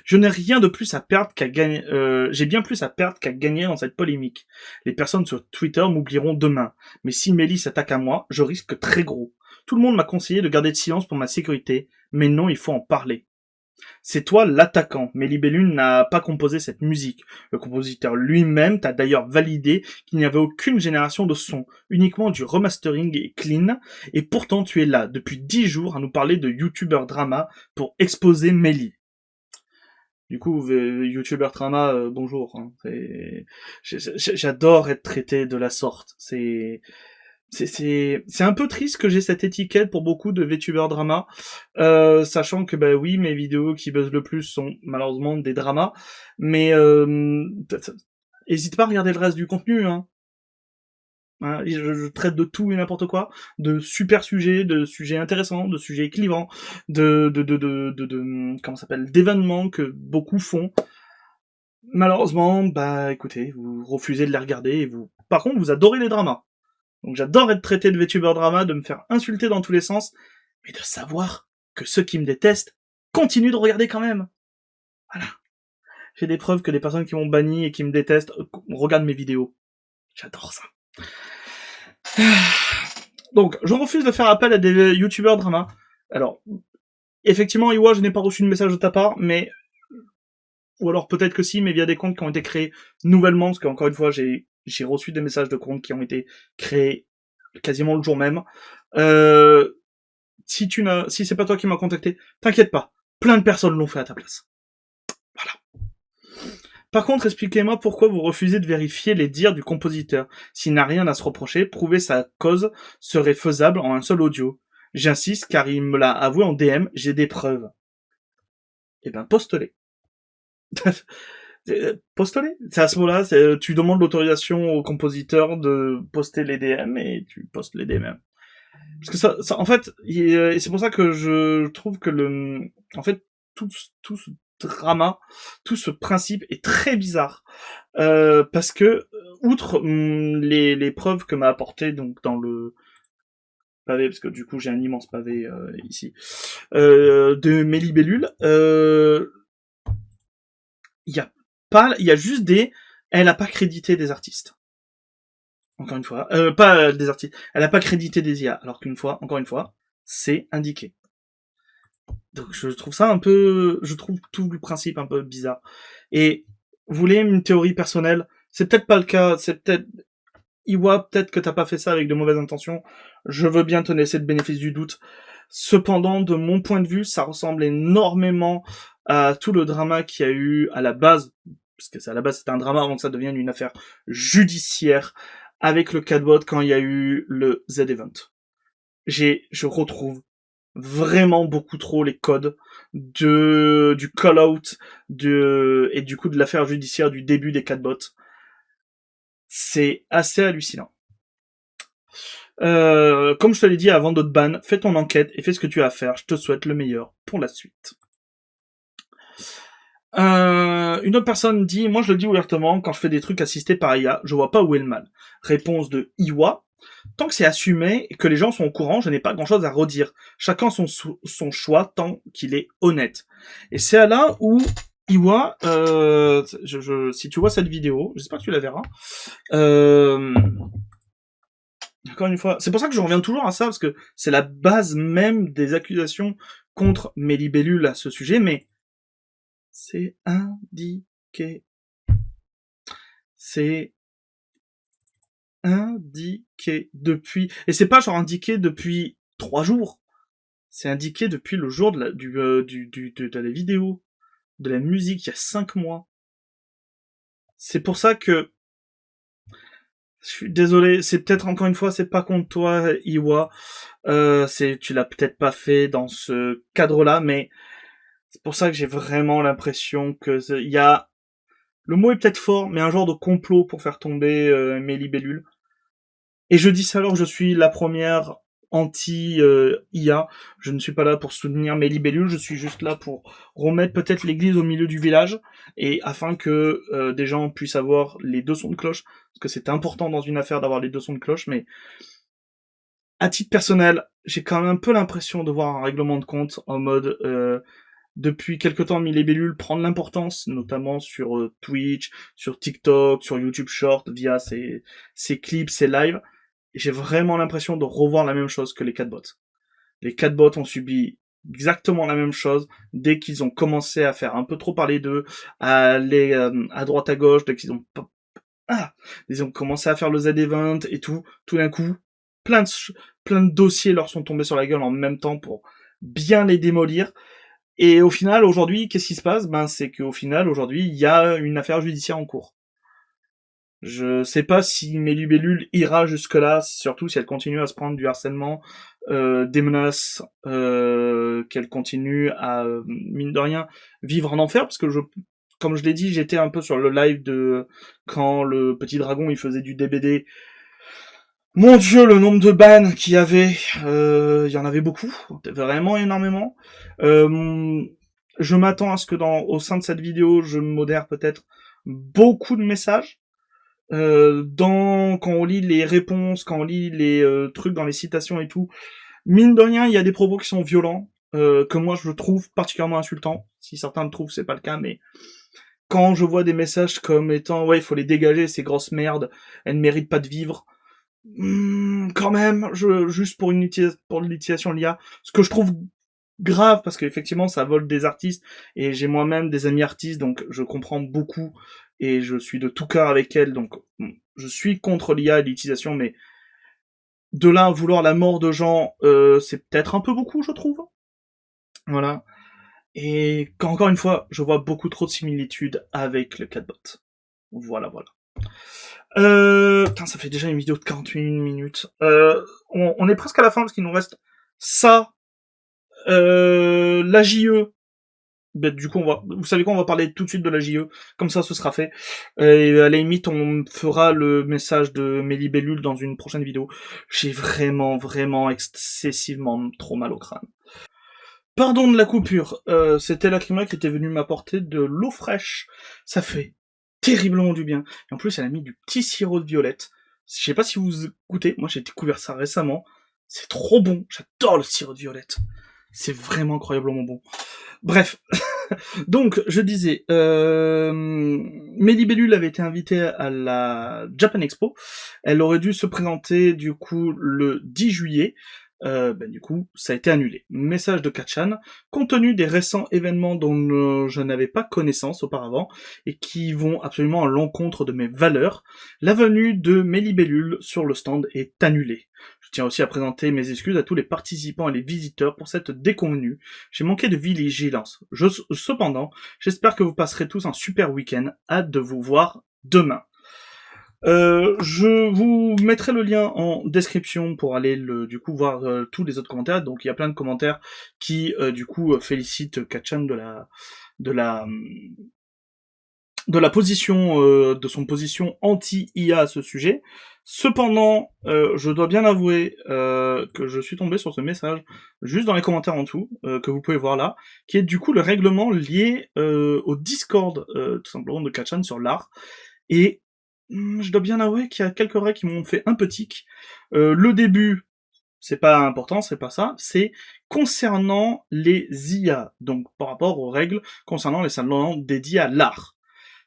Je n'ai rien de plus à perdre qu'à gagner, j'ai bien plus à perdre qu'à gagner dans cette polémique. Les personnes sur Twitter m'oublieront demain. Mais si Mélie s'attaque à moi, je risque très gros. Tout le monde m'a conseillé de garder le silence pour ma sécurité, mais non, il faut en parler. C'est toi l'attaquant, mais Libellule n'a pas composé cette musique. Le compositeur lui-même t'a d'ailleurs validé qu'il n'y avait aucune génération de son, uniquement du remastering et clean, et pourtant tu es là, depuis 10 jours, à nous parler de YouTuber Drama pour exposer Mélie. Du coup, YouTuber Drama, bonjour. Hein. J'adore être traité de la sorte. C'est un peu triste que j'ai cette étiquette pour beaucoup de VTuber drama, sachant que bah oui, mes vidéos qui buzzent le plus sont malheureusement des dramas, mais hésite pas à regarder le reste du contenu, hein. Je traite de tout et n'importe quoi, de super sujets, de sujets intéressants, de sujets clivants, comment ça s'appelle, d'événements que beaucoup font. Malheureusement, bah écoutez, vous refusez de les regarder et par contre, vous adorez les dramas. Donc j'adore être traité de VTuber drama, de me faire insulter dans tous les sens, mais de savoir que ceux qui me détestent continuent de regarder quand même. Voilà. J'ai des preuves que les personnes qui m'ont banni et qui me détestent regardent mes vidéos. J'adore ça. Donc, je refuse de faire appel à des youtubeurs drama. Alors, effectivement, Iwa, je n'ai pas reçu de message de ta part, mais... Ou alors peut-être que si, mais via des comptes qui ont été créés nouvellement, parce qu'encore une fois, j'ai reçu des messages de comptes qui ont été créés quasiment le jour même. Si c'est pas toi qui m'as contacté, t'inquiète pas. Plein de personnes l'ont fait à ta place. Voilà. Par contre, expliquez-moi pourquoi vous refusez de vérifier les dires du compositeur. S'il n'a rien à se reprocher, prouver sa cause serait faisable en un seul audio. J'insiste car il me l'a avoué en DM, j'ai des preuves. Eh ben, poste-les. Poste-les. C'est à ce moment-là, tu demandes l'autorisation au compositeur de poster les DM et tu postes les DM. Parce que ça en fait, et c'est pour ça que je trouve que en fait, tout ce drama, tout ce principe est très bizarre. Parce que, outre les preuves que m'a apporté donc dans le pavé, parce que du coup j'ai un immense pavé ici, de mes libellules, il y a juste elle a pas crédité des artistes. Encore une fois, pas des artistes. Elle a pas crédité des IA, alors encore une fois, c'est indiqué. Donc je trouve ça je trouve tout le principe un peu bizarre. Et vous voulez une théorie personnelle, c'est peut-être pas le cas, c'est peut-être Iwa, peut-être que t'as pas fait ça avec de mauvaises intentions. Je veux bien te laisser le bénéfice du doute. Cependant, de mon point de vue, ça ressemble énormément à tout le drama qu'il y a eu à la base, parce que à la base c'était un drama avant que ça devienne une affaire judiciaire, avec le catbot quand il y a eu le Z-Event. Je retrouve vraiment beaucoup trop les codes du call-out et du coup de l'affaire judiciaire du début des catbots. C'est assez hallucinant. Comme je te l'ai dit avant d'autres ban, fais ton enquête et fais ce que tu as à faire. Je te souhaite le meilleur pour la suite. Une autre personne dit, moi je le dis ouvertement, quand je fais des trucs assistés par IA, je vois pas où est le mal. Réponse de Iwa, tant que c'est assumé et que les gens sont au courant, je n'ai pas grand chose à redire. Chacun son choix tant qu'il est honnête. Et c'est là où Iwa, si tu vois cette vidéo, j'espère que tu la verras, encore une fois, c'est pour ça que je reviens toujours à ça, parce que c'est la base même des accusations contre mes libellules à ce sujet, mais c'est indiqué. C'est indiqué depuis, et c'est pas genre indiqué depuis 3 jours. C'est indiqué depuis le jour de la vidéo, de la musique, il y a 5 mois. C'est pour ça que je suis désolé, c'est peut-être encore une fois, c'est pas contre toi, Iwa. Tu l'as peut-être pas fait dans ce cadre-là, mais c'est pour ça que j'ai vraiment l'impression que il y a, le mot est peut-être fort, mais un genre de complot pour faire tomber mes libellules. Et je dis ça alors que je suis la première anti-IA. Je ne suis pas là pour soutenir mes libellules, je suis juste là pour remettre peut-être l'église au milieu du village, et afin que des gens puissent avoir les deux sons de cloche, parce que c'est important dans une affaire d'avoir les deux sons de cloche, mais à titre personnel, j'ai quand même un peu l'impression de voir un règlement de compte en mode... depuis quelque temps, mes libellules prennent l'importance, notamment sur Twitch, sur TikTok, sur YouTube Short, via ses clips, ses lives. Et j'ai vraiment l'impression de revoir la même chose que les catbots. Les catbots ont subi exactement la même chose dès qu'ils ont commencé à faire un peu trop parler d'eux, à aller à droite à gauche, dès qu'ils ont ils ont commencé à faire le Z-Event et tout d'un coup, plein de dossiers leur sont tombés sur la gueule en même temps pour bien les démolir. Et au final, aujourd'hui, qu'est-ce qui se passe? C'est qu'au final, aujourd'hui, il y a une affaire judiciaire en cours. Je sais pas si mes libellules ira jusque-là, surtout si elle continue à se prendre du harcèlement, des menaces, qu'elle continue à, mine de rien, vivre en enfer, parce que comme je l'ai dit, j'étais un peu sur le live de quand le petit dragon il faisait du DBD. Mon Dieu, le nombre de bans qu'il y avait, il y en avait beaucoup, vraiment énormément. Je m'attends à ce que au sein de cette vidéo, je modère peut-être beaucoup de messages. Quand on lit les réponses, quand on lit les trucs dans les citations et tout, mine de rien, il y a des propos qui sont violents, que moi je trouve particulièrement insultants. Si certains le trouvent, c'est pas le cas, mais quand je vois des messages comme étant ouais, il faut les dégager, ces grosses merdes, elles ne méritent pas de vivre. Quand même, juste pour l'utilisation de l'IA, ce que je trouve grave parce qu'effectivement ça vole des artistes et j'ai moi-même des amis artistes donc je comprends beaucoup et je suis de tout cœur avec elles donc je suis contre l'IA et l'utilisation mais de là à vouloir la mort de gens c'est peut-être un peu beaucoup je trouve. Voilà. Et encore une fois je vois beaucoup trop de similitudes avec le catbot. Voilà. Putain, ça fait déjà une vidéo de 41 minutes. On est presque à la fin parce qu'il nous reste ça, la JE. Du coup, vous savez quoi, on va parler tout de suite de la JE. Comme ça, ce sera fait. Et à la limite, on fera le message de mes libellules dans une prochaine vidéo. J'ai vraiment excessivement trop mal au crâne. Pardon de la coupure. C'était Lacrima qui était venu m'apporter de l'eau fraîche. Ça fait terriblement du bien. Et en plus, elle a mis du petit sirop de violette. Je sais pas si vous goûtez, moi j'ai découvert ça récemment. C'est trop bon, j'adore le sirop de violette. C'est vraiment incroyablement bon. Bref, donc je disais, mes libellules avaient été invitées à la Japan Expo. Elle aurait dû se présenter du coup le 10 juillet. Du coup, ça a été annulé. Message de Katchan, compte tenu des récents événements dont je n'avais pas connaissance auparavant et qui vont absolument à l'encontre de mes valeurs, la venue de mes libellules sur le stand est annulée. Je tiens aussi à présenter mes excuses à tous les participants et les visiteurs pour cette déconvenue. J'ai manqué de vigilance. Cependant, j'espère que vous passerez tous un super week-end. Hâte de vous voir demain. Je vous mettrai le lien en description pour aller voir tous les autres commentaires. Donc il y a plein de commentaires qui félicitent Katchan de la position de son position anti-IA à ce sujet. Cependant, je dois bien avouer que je suis tombé sur ce message juste dans les commentaires en dessous que vous pouvez voir là, qui est du coup le règlement lié au Discord tout simplement de Katchan sur l'art. Et je dois bien avouer qu'il y a quelques règles qui m'ont fait un peu tic. Le début, c'est pas important, c'est pas ça, c'est concernant les IA, donc par rapport aux règles concernant les salons dédiés à l'art.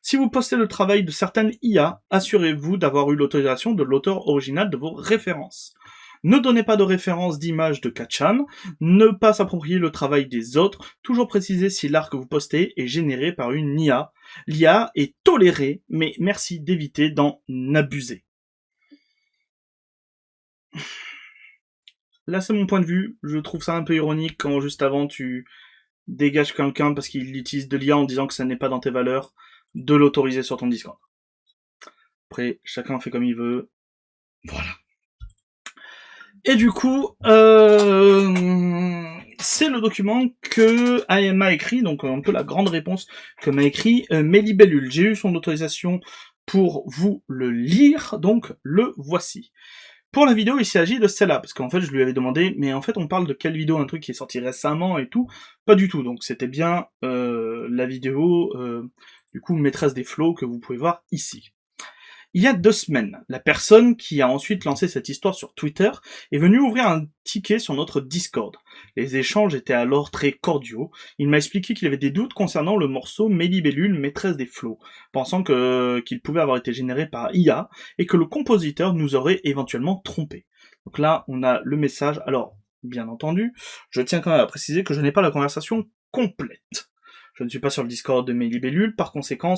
Si vous postez le travail de certaines IA, assurez-vous d'avoir eu l'autorisation de l'auteur original de vos références. Ne donnez pas de référence d'image de Katchan, ne pas s'approprier le travail des autres, toujours préciser si l'art que vous postez est généré par une IA. L'IA est tolérée, mais merci d'éviter d'en abuser. Là, c'est mon point de vue. Je trouve ça un peu ironique quand juste avant tu dégages quelqu'un parce qu'il utilise de l'IA en disant que ça n'est pas dans tes valeurs, de l'autoriser sur ton Discord. Après, chacun fait comme il veut. Voilà. Et du coup, c'est le document que AM a écrit, donc un peu la grande réponse que m'a écrit mes libellules. J'ai eu son autorisation pour vous le lire, donc le voici. Pour la vidéo, il s'agit de celle-là, parce qu'en fait, je lui avais demandé, mais en fait, on parle de quelle vidéo, un truc qui est sorti récemment et tout? Pas du tout, donc c'était bien la vidéo, du coup, maîtresse des flots, que vous pouvez voir ici. Il y a 2 semaines, la personne qui a ensuite lancé cette histoire sur Twitter est venue ouvrir un ticket sur notre Discord. Les échanges étaient alors très cordiaux. Il m'a expliqué qu'il avait des doutes concernant le morceau Mélibellule, maîtresse des flots, pensant qu'il pouvait avoir été généré par IA et que le compositeur nous aurait éventuellement trompé. Donc là, on a le message. Alors, bien entendu, je tiens quand même à préciser que je n'ai pas la conversation complète. Je ne suis pas sur le Discord de Mélibellule, par conséquent,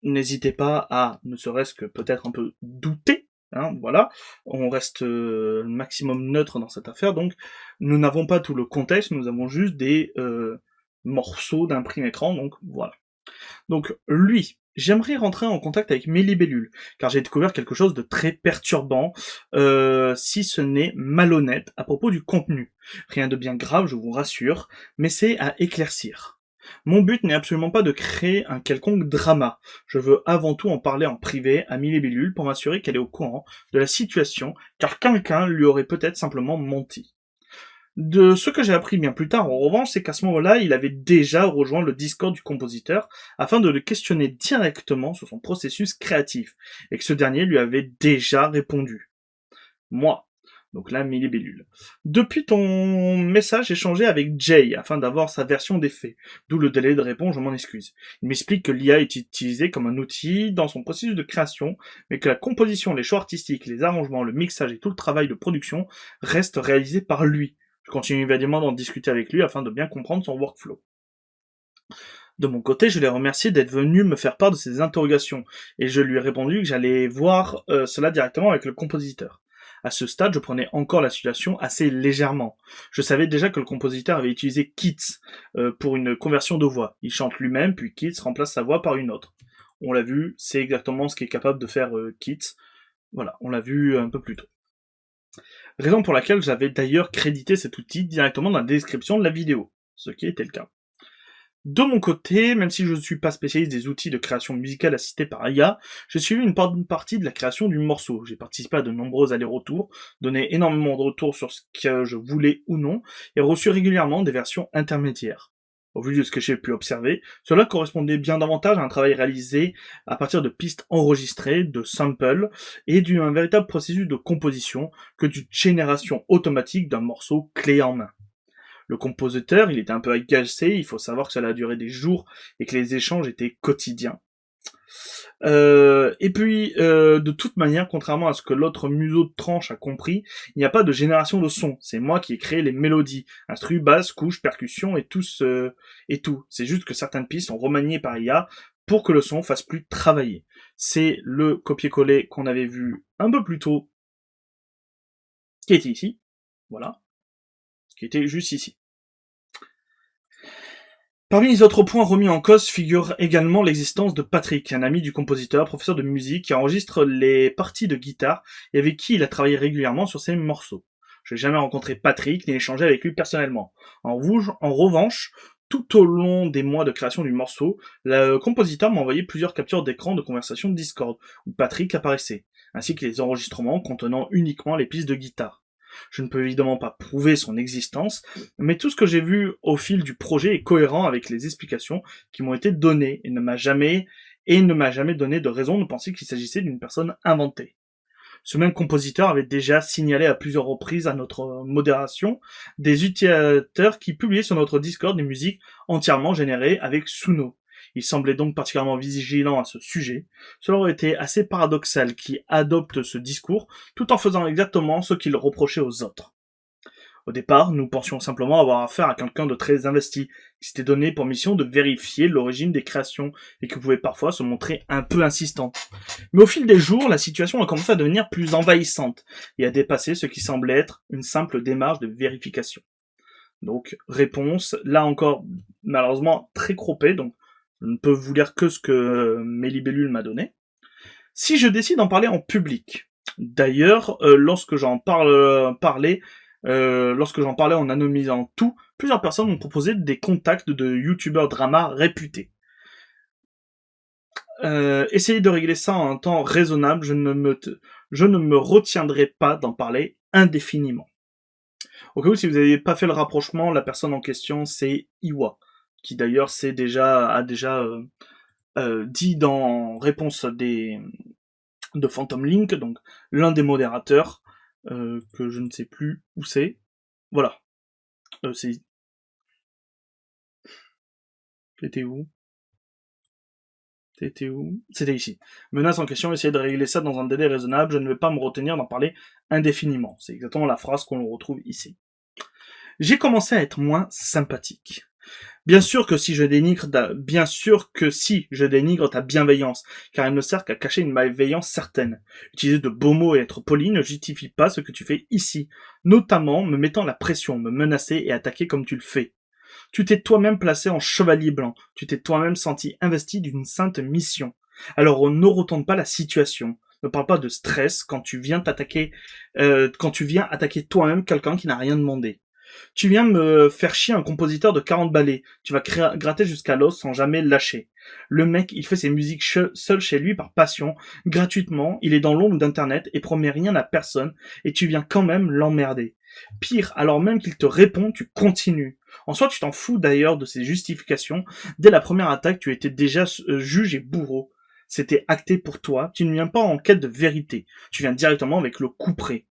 n'hésitez pas à, ne serait-ce que peut-être un peu douter, hein, voilà. On reste maximum neutre dans cette affaire, donc nous n'avons pas tout le contexte, nous avons juste des morceaux d'un prime écran, donc voilà. Donc lui, j'aimerais rentrer en contact avec Mélibellule, car j'ai découvert quelque chose de très perturbant, si ce n'est malhonnête, à propos du contenu. Rien de bien grave, je vous rassure, mais c'est à éclaircir. Mon but n'est absolument pas de créer un quelconque drama. Je veux avant tout en parler en privé à Mélibellule pour m'assurer qu'elle est au courant de la situation, car quelqu'un lui aurait peut-être simplement menti. De ce que j'ai appris bien plus tard, en revanche, c'est qu'à ce moment-là, il avait déjà rejoint le Discord du compositeur afin de le questionner directement sur son processus créatif, et que ce dernier lui avait déjà répondu. Moi. Donc là, Mélibellule. Depuis ton message échangé avec Jay afin d'avoir sa version des faits, d'où le délai de réponse, je m'en excuse. Il m'explique que l'IA est utilisée comme un outil dans son processus de création, mais que la composition, les choix artistiques, les arrangements, le mixage et tout le travail de production restent réalisés par lui. Je continue évidemment d'en discuter avec lui afin de bien comprendre son workflow. De mon côté, je l'ai remercié d'être venu me faire part de ses interrogations, et je lui ai répondu que j'allais voir cela directement avec le compositeur. À ce stade, je prenais encore la situation assez légèrement. Je savais déjà que le compositeur avait utilisé Kits pour une conversion de voix. Il chante lui-même, puis Kits remplace sa voix par une autre. On l'a vu, c'est exactement ce qu'est capable de faire Kits. Voilà, on l'a vu un peu plus tôt. Raison pour laquelle j'avais d'ailleurs crédité cet outil directement dans la description de la vidéo, ce qui était le cas. De mon côté, même si je ne suis pas spécialiste des outils de création musicale assistés par IA, j'ai suivi une partie de la création du morceau. J'ai participé à de nombreux allers-retours, donné énormément de retours sur ce que je voulais ou non, et reçu régulièrement des versions intermédiaires. Au vu de ce que j'ai pu observer, cela correspondait bien davantage à un travail réalisé à partir de pistes enregistrées, de samples, et d'un véritable processus de composition que d'une génération automatique d'un morceau clé en main. Le compositeur, il était un peu agacé, il faut savoir que cela a duré des jours et que les échanges étaient quotidiens. Et puis, de toute manière, contrairement à ce que l'autre museau de tranche a compris, il n'y a pas de génération de son. C'est moi qui ai créé les mélodies, instru, basse, couche, percussion et tout. C'est juste que certaines pistes sont remaniées par IA pour que le son fasse plus travailler. C'est le copier-coller qu'on avait vu un peu plus tôt, qui était ici. Voilà. Qui était juste ici. Parmi les autres points remis en cause figure également l'existence de Patrick, un ami du compositeur, professeur de musique, qui enregistre les parties de guitare et avec qui il a travaillé régulièrement sur ses morceaux. Je n'ai jamais rencontré Patrick ni échangé avec lui personnellement. En revanche, tout au long des mois de création du morceau, le compositeur m'a envoyé plusieurs captures d'écran de conversations de Discord où Patrick apparaissait, ainsi que les enregistrements contenant uniquement les pistes de guitare. Je ne peux évidemment pas prouver son existence, mais tout ce que j'ai vu au fil du projet est cohérent avec les explications qui m'ont été données et ne m'a jamais donné de raison de penser qu'il s'agissait d'une personne inventée. Ce même compositeur avait déjà signalé à plusieurs reprises à notre modération des utilisateurs qui publiaient sur notre Discord des musiques entièrement générées avec Suno. Il semblait donc particulièrement vigilant à ce sujet. Cela aurait été assez paradoxal qu'il adopte ce discours tout en faisant exactement ce qu'il reprochait aux autres. Au départ, nous pensions simplement avoir affaire à quelqu'un de très investi, qui s'était donné pour mission de vérifier l'origine des créations et qui pouvait parfois se montrer un peu insistant. Mais au fil des jours, la situation a commencé à devenir plus envahissante et à dépasser ce qui semblait être une simple démarche de vérification. Donc, réponse, là encore, malheureusement, très croppée, donc je ne peux vous lire que ce que Mélibellule m'a donné. Si je décide d'en parler en public, d'ailleurs, lorsque j'en parlais en anonymisant tout, plusieurs personnes m'ont proposé des contacts de youtubeurs drama réputés. Essayez de régler ça en un temps raisonnable, je ne me retiendrai pas d'en parler indéfiniment. Au cas où, si vous n'avez pas fait le rapprochement, la personne en question, c'est Iwa, qui d'ailleurs a déjà dit dans réponse de Phantom Link, donc l'un des modérateurs, que je ne sais plus où c'est. Voilà. C'était où C'était où C'était ici. Menace en question, essayez de régler ça dans un délai raisonnable, je ne vais pas me retenir d'en parler indéfiniment. C'est exactement la phrase qu'on retrouve ici. J'ai commencé à être moins sympathique. Bien sûr que si je dénigre ta bienveillance, car elle ne sert qu'à cacher une malveillance certaine. Utiliser de beaux mots et être poli ne justifie pas ce que tu fais ici, notamment me mettant la pression, me menacer et attaquer comme tu le fais. Tu t'es toi-même placé en chevalier blanc, tu t'es toi-même senti investi d'une sainte mission. Alors ne retourne pas la situation. Ne parle pas de stress quand tu viens attaquer toi-même quelqu'un qui n'a rien demandé. Tu viens me faire chier un compositeur de 40 ballets. Tu vas gratter jusqu'à l'os sans jamais lâcher. Le mec, il fait ses musiques seul chez lui par passion, gratuitement, il est dans l'ombre d'internet et promet rien à personne, et tu viens quand même l'emmerder. Pire, alors même qu'il te répond, tu continues. En soi, tu t'en fous d'ailleurs de ses justifications. Dès la première attaque, tu étais déjà juge et bourreau. C'était acté pour toi. Tu ne viens pas en quête de vérité. Tu viens directement avec le coup près.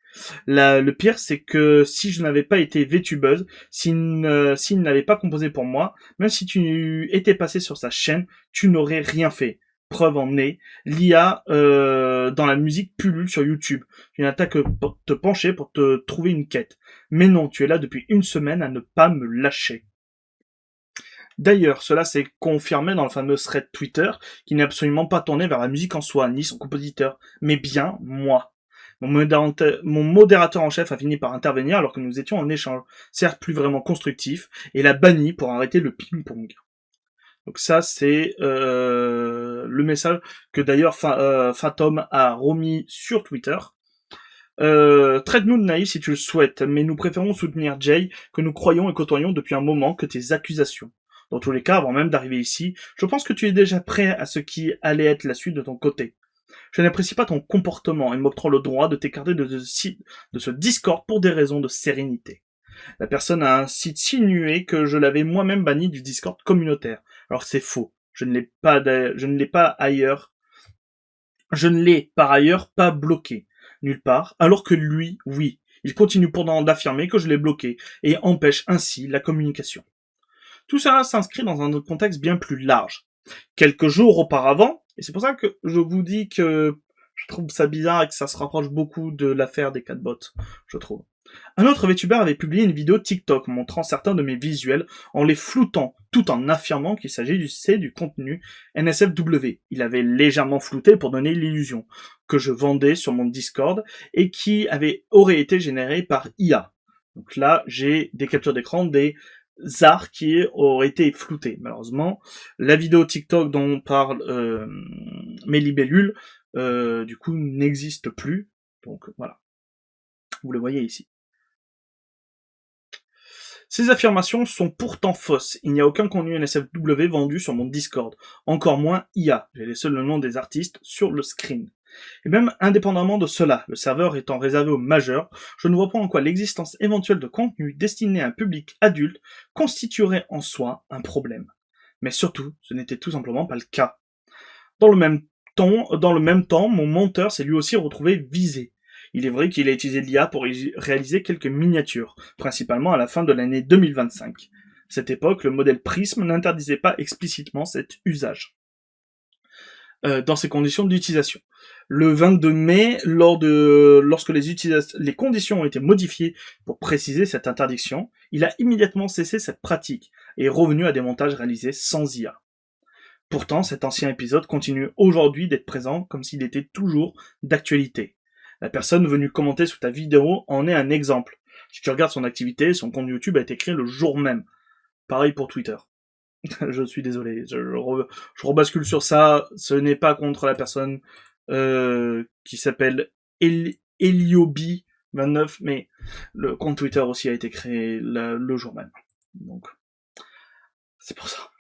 Le pire, c'est que si je n'avais pas été VTubeuse, s'il n'avait pas composé pour moi, même si tu étais passé sur sa chaîne, tu n'aurais rien fait. Preuve en est, l'IA dans la musique pullule sur YouTube. Tu n'as que pour te pencher pour te trouver une quête. Mais non, tu es là depuis une semaine à ne pas me lâcher. D'ailleurs, cela s'est confirmé dans le fameux thread Twitter, qui n'est absolument pas tourné vers la musique en soi, ni son compositeur, mais bien moi. Mon modérateur en chef a fini par intervenir alors que nous étions en échange, certes plus vraiment constructif, et l'a banni pour arrêter le ping-pong. Donc ça, c'est le message que d'ailleurs Phantom a remis sur Twitter. Traite-nous de naïf si tu le souhaites, mais nous préférons soutenir Jay, que nous croyons et côtoyons depuis un moment, que tes accusations. Dans tous les cas, avant même d'arriver ici, je pense que tu es déjà prêt à ce qui allait être la suite de ton côté. Je n'apprécie pas ton comportement et m'octroie le droit de t'écarter de ce Discord pour des raisons de sérénité. La personne a ainsi insinué que je l'avais moi-même banni du Discord communautaire. Alors c'est faux. Je ne l'ai par ailleurs pas bloqué. Nulle part. Alors que lui, oui. Il continue pourtant d'affirmer que je l'ai bloqué et empêche ainsi la communication. Tout cela s'inscrit dans un contexte bien plus large. Quelques jours auparavant, et c'est pour ça que je vous dis que je trouve ça bizarre et que ça se rapproche beaucoup de l'affaire des catbots, je trouve. Un autre VTuber avait publié une vidéo TikTok montrant certains de mes visuels en les floutant, tout en affirmant qu'il s'agissait du contenu NSFW. Il avait légèrement flouté pour donner l'illusion que je vendais sur mon Discord et qui aurait été généré par IA. Donc là, j'ai des captures d'écran des arts qui auraient été floutés. Malheureusement, la vidéo TikTok dont parle mes libellules, du coup, n'existe plus. Donc voilà. Vous le voyez ici. Ces affirmations sont pourtant fausses. Il n'y a aucun contenu NSFW vendu sur mon Discord. Encore moins IA. J'ai laissé le nom des artistes sur le screen. Et même indépendamment de cela, le serveur étant réservé aux majeurs, je ne vois pas en quoi l'existence éventuelle de contenu destiné à un public adulte constituerait en soi un problème. Mais surtout, ce n'était tout simplement pas le cas. Dans le même temps, mon monteur s'est lui aussi retrouvé visé. Il est vrai qu'il a utilisé l'IA pour réaliser quelques miniatures, principalement à la fin de l'année 2025. À cette époque, le modèle Prism n'interdisait pas explicitement cet usage. Dans ses conditions d'utilisation. Le 22 mai, lorsque les conditions ont été modifiées pour préciser cette interdiction, il a immédiatement cessé cette pratique et est revenu à des montages réalisés sans IA. Pourtant, cet ancien épisode continue aujourd'hui d'être présent comme s'il était toujours d'actualité. La personne venue commenter sous ta vidéo en est un exemple. Si tu regardes son activité, son compte YouTube a été créé le jour même. Pareil pour Twitter. Je suis désolé, je rebascule sur ça. Ce n'est pas contre la personne qui s'appelle Eliobi29, mais le compte Twitter aussi a été créé le jour même. Donc, c'est pour ça.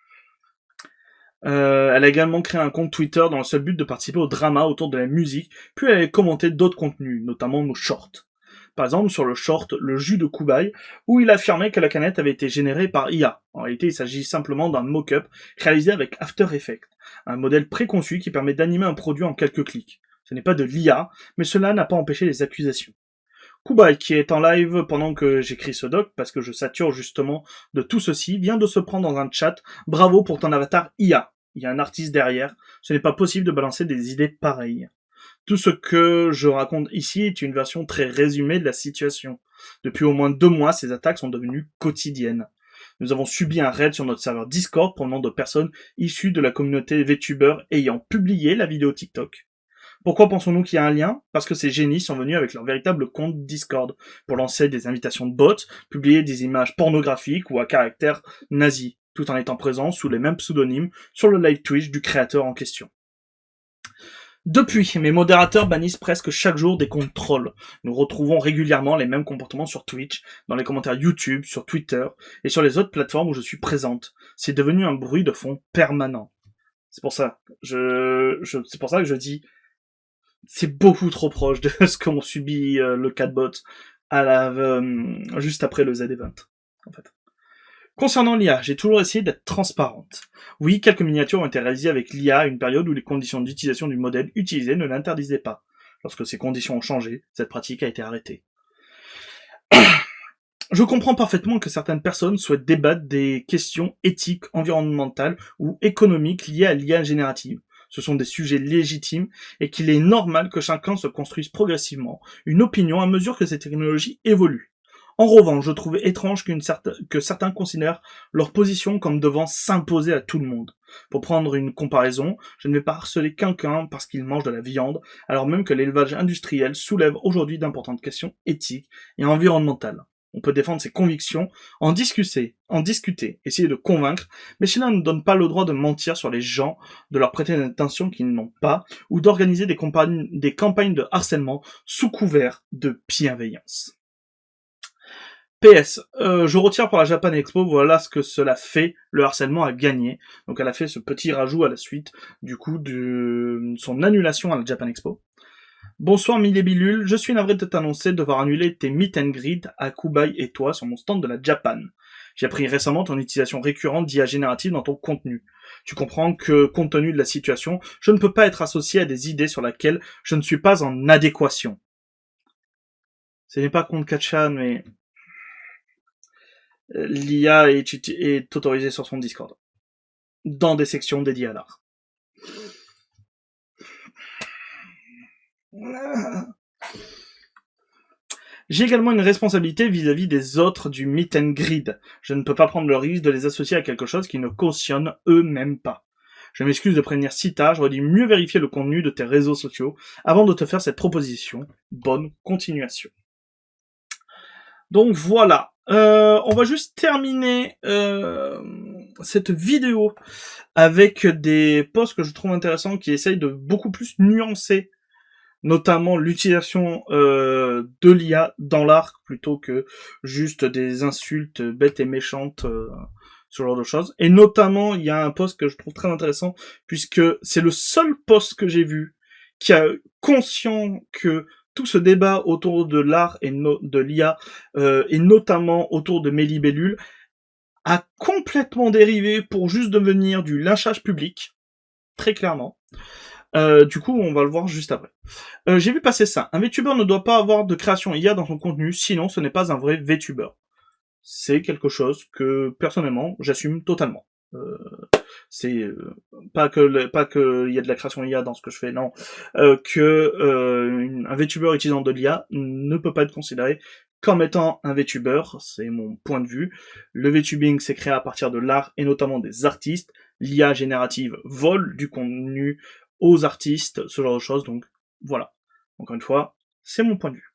Elle a également créé un compte Twitter dans le seul but de participer au drama autour de la musique, puis elle a commenté d'autres contenus, notamment nos shorts. Par exemple, sur le short Le jus de Kubai, où il affirmait que la canette avait été générée par IA. En réalité, il s'agit simplement d'un mock-up réalisé avec After Effects, un modèle préconçu qui permet d'animer un produit en quelques clics. Ce n'est pas de l'IA, mais cela n'a pas empêché les accusations. Kubai, qui est en live pendant que j'écris ce doc, parce que je sature justement de tout ceci, vient de se prendre dans un chat. Bravo pour ton avatar IA. Il y a un artiste derrière. Ce n'est pas possible de balancer des idées pareilles. Tout ce que je raconte ici est une version très résumée de la situation. Depuis au moins 2 mois, ces attaques sont devenues quotidiennes. Nous avons subi un raid sur notre serveur Discord provenant de personnes issues de la communauté VTuber ayant publié la vidéo TikTok. Pourquoi pensons-nous qu'il y a un lien? Parce que ces génies sont venus avec leur véritable compte Discord pour lancer des invitations de bots, publier des images pornographiques ou à caractère nazi, tout en étant présents sous les mêmes pseudonymes sur le live Twitch du créateur en question. Depuis, mes modérateurs bannissent presque chaque jour des comptes trolls. Nous retrouvons régulièrement les mêmes comportements sur Twitch, dans les commentaires YouTube, sur Twitter et sur les autres plateformes où je suis présente. C'est devenu un bruit de fond permanent. C'est pour ça, c'est pour ça que je dis, c'est beaucoup trop proche de ce qu'ont subi le catbot juste après le Z-Event, en fait. Concernant l'IA, j'ai toujours essayé d'être transparente. Oui, quelques miniatures ont été réalisées avec l'IA à une période où les conditions d'utilisation du modèle utilisé ne l'interdisaient pas. Lorsque ces conditions ont changé, cette pratique a été arrêtée. Je comprends parfaitement que certaines personnes souhaitent débattre des questions éthiques, environnementales ou économiques liées à l'IA générative. Ce sont des sujets légitimes et qu'il est normal que chacun se construise progressivement une opinion à mesure que ces technologies évoluent. En revanche, je trouve étrange que certains considèrent leur position comme devant s'imposer à tout le monde. Pour prendre une comparaison, je ne vais pas harceler quelqu'un parce qu'il mange de la viande, alors même que l'élevage industriel soulève aujourd'hui d'importantes questions éthiques et environnementales. On peut défendre ses convictions, en discuter, essayer de convaincre, mais cela ne donne pas le droit de mentir sur les gens, de leur prêter une attention qu'ils n'ont pas, ou d'organiser des campagnes de harcèlement sous couvert de bienveillance. PS, je retire pour la Japan Expo, voilà ce que cela fait, le harcèlement a gagné. Donc elle a fait ce petit rajout à la suite, du coup, de son annulation à la Japan Expo. Bonsoir Mille et Bilule, je suis navré de t'annoncer devoir annuler tes meet and greet à Kubai et toi sur mon stand de la Japan. J'ai appris récemment ton utilisation récurrente d'IA générative dans ton contenu. Tu comprends que, compte tenu de la situation, je ne peux pas être associé à des idées sur lesquelles je ne suis pas en adéquation. Ce n'est pas contre Katchan, mais l'IA est autorisée sur son Discord, dans des sections dédiées à l'art. J'ai également une responsabilité vis-à-vis des autres du meet and greet. Je ne peux pas prendre le risque de les associer à quelque chose qu'ils ne cautionnent eux-mêmes pas. Je m'excuse de prévenir si tard, j'aurais dû mieux vérifier le contenu de tes réseaux sociaux avant de te faire cette proposition. Bonne continuation. Donc voilà, on va juste terminer cette vidéo avec des posts que je trouve intéressants qui essayent de beaucoup plus nuancer notamment l'utilisation de l'IA dans l'art plutôt que juste des insultes bêtes et méchantes, ce genre de choses. Et notamment, il y a un post que je trouve très intéressant puisque c'est le seul post que j'ai vu qui a conscient que tout ce débat autour de l'art et de l'IA, et notamment autour de Mélibellule, a complètement dérivé pour juste devenir du lynchage public, très clairement. Du coup, on va le voir juste après. J'ai vu passer ça. Un VTuber ne doit pas avoir de création IA dans son contenu, sinon ce n'est pas un vrai VTuber. C'est quelque chose que, personnellement, j'assume totalement. C'est pas que il y a de la création IA dans ce que je fais, non. Un VTuber utilisant de l'IA ne peut pas être considéré comme étant un VTuber, c'est mon point de vue. Le VTubing s'est créé à partir de l'art et notamment des artistes. L'IA générative vole du contenu aux artistes, ce genre de choses, donc voilà. Encore une fois, c'est mon point de vue.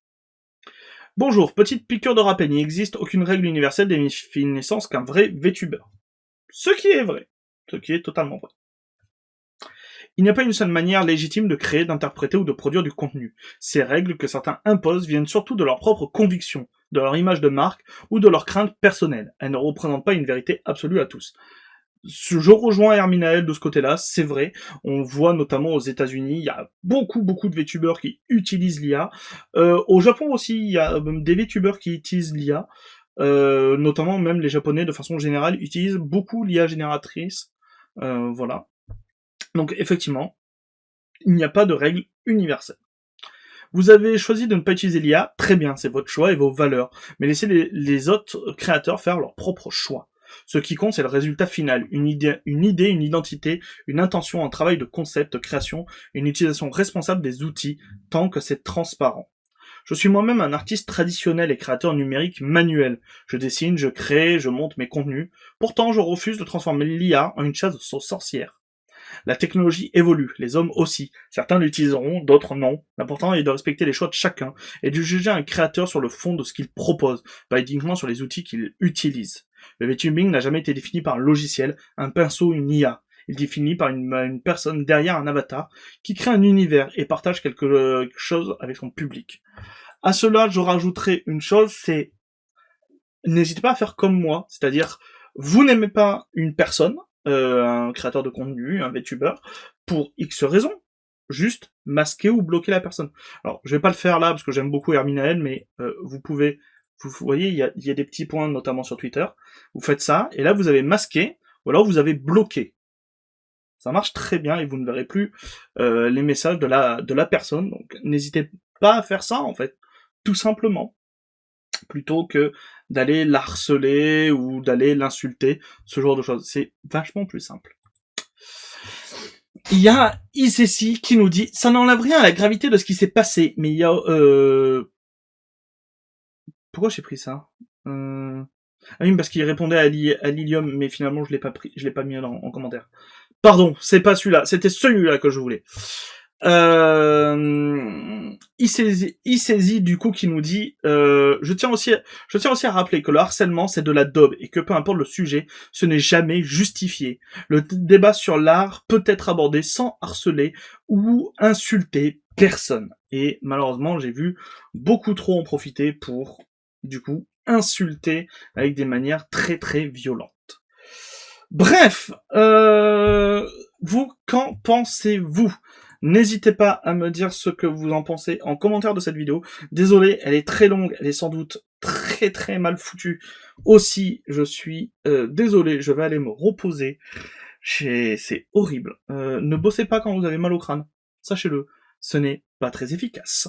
Bonjour, petite piqûre de rappel, il n'existe aucune règle universelle des définissance qu'un vrai VTuber. Ce qui est vrai. Ce qui est totalement vrai. Il n'y a pas une seule manière légitime de créer, d'interpréter ou de produire du contenu. Ces règles que certains imposent viennent surtout de leurs propres convictions, de leur image de marque ou de leurs craintes personnelles. Elles ne représentent pas une vérité absolue à tous. je rejoins Herminaël de ce côté-là, c'est vrai. On voit notamment aux États-Unis, il y a beaucoup de VTubers qui utilisent l'IA. Au Japon aussi, il y a des VTubers qui utilisent l'IA. Notamment même les Japonais de façon générale utilisent beaucoup l'IA génératrice. Voilà. Donc effectivement, il n'y a pas de règle universelle. Vous avez choisi de ne pas utiliser l'IA, très bien, c'est votre choix et vos valeurs, mais laissez les autres créateurs faire leur propre choix. Ce qui compte, c'est le résultat final, une idée, une identité, une intention, un travail de concept, de création, une utilisation responsable des outils, tant que c'est transparent. Je suis moi-même un artiste traditionnel et créateur numérique manuel. Je dessine, je crée, je monte mes contenus. Pourtant, je refuse de transformer l'IA en une chasse aux sorcières. La technologie évolue, les hommes aussi. Certains l'utiliseront, d'autres non. L'important est de respecter les choix de chacun et de juger un créateur sur le fond de ce qu'il propose, pas uniquement sur les outils qu'il utilise. Le VTubing n'a jamais été défini par un logiciel, un pinceau, une IA. Il est défini par une personne derrière un avatar qui crée un univers et partage quelque chose avec son public. À cela, je rajouterai une chose, c'est n'hésitez pas à faire comme moi, c'est-à-dire vous n'aimez pas une personne, un créateur de contenu, un VTuber, pour X raisons, juste masquer ou bloquer la personne. Alors, je vais pas le faire là parce que j'aime beaucoup Herminaël, mais vous pouvez, vous voyez, il y a des petits points notamment sur Twitter. Vous faites ça et là vous avez masqué ou alors vous avez bloqué. Ça marche très bien et vous ne verrez plus les messages de la personne. Donc, n'hésitez pas à faire ça en fait, tout simplement, plutôt que d'aller la harceler ou d'aller l'insulter, ce genre de choses. C'est vachement plus simple. Il y a Isessi qui nous dit « Ça n'enlève rien à la gravité de ce qui s'est passé, mais il y a... Pourquoi j'ai pris ça Ah oui, parce qu'il répondait à Lilium, mais finalement je l'ai pas mis en commentaire. Pardon, c'est pas celui-là, c'était celui-là que je voulais. Isesi du coup qui nous dit je tiens aussi à rappeler que le harcèlement c'est de la daube et que peu importe le sujet, ce n'est jamais justifié. Le débat sur l'art peut être abordé sans harceler ou insulter personne. Et malheureusement, j'ai vu beaucoup trop en profiter pour du coup insulter avec des manières très très violentes. Bref, vous, qu'en pensez-vous ? N'hésitez pas à me dire ce que vous en pensez en commentaire de cette vidéo. Désolé, elle est très longue, elle est sans doute très très mal foutue. Aussi, je suis désolé, je vais aller me reposer. C'est horrible. Ne bossez pas quand vous avez mal au crâne. Sachez-le, ce n'est pas très efficace.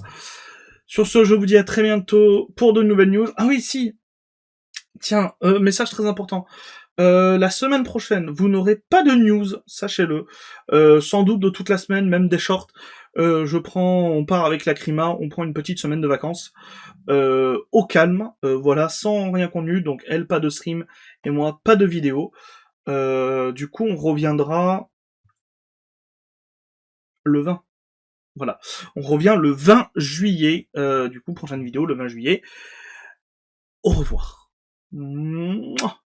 Sur ce, je vous dis à très bientôt pour de nouvelles news. Ah oui, si. Tiens, message très important. La semaine prochaine, vous n'aurez pas de news, sachez-le. Sans doute de toute la semaine, même des shorts. On part avec la Crima, on prend une petite semaine de vacances. Au calme, voilà, sans rien contenu. Donc elle, pas de stream, et moi, pas de vidéo. Du coup, on reviendra le 20. Voilà. On revient le 20 juillet. Du coup, prochaine vidéo, le 20 juillet. Au revoir. Mouah.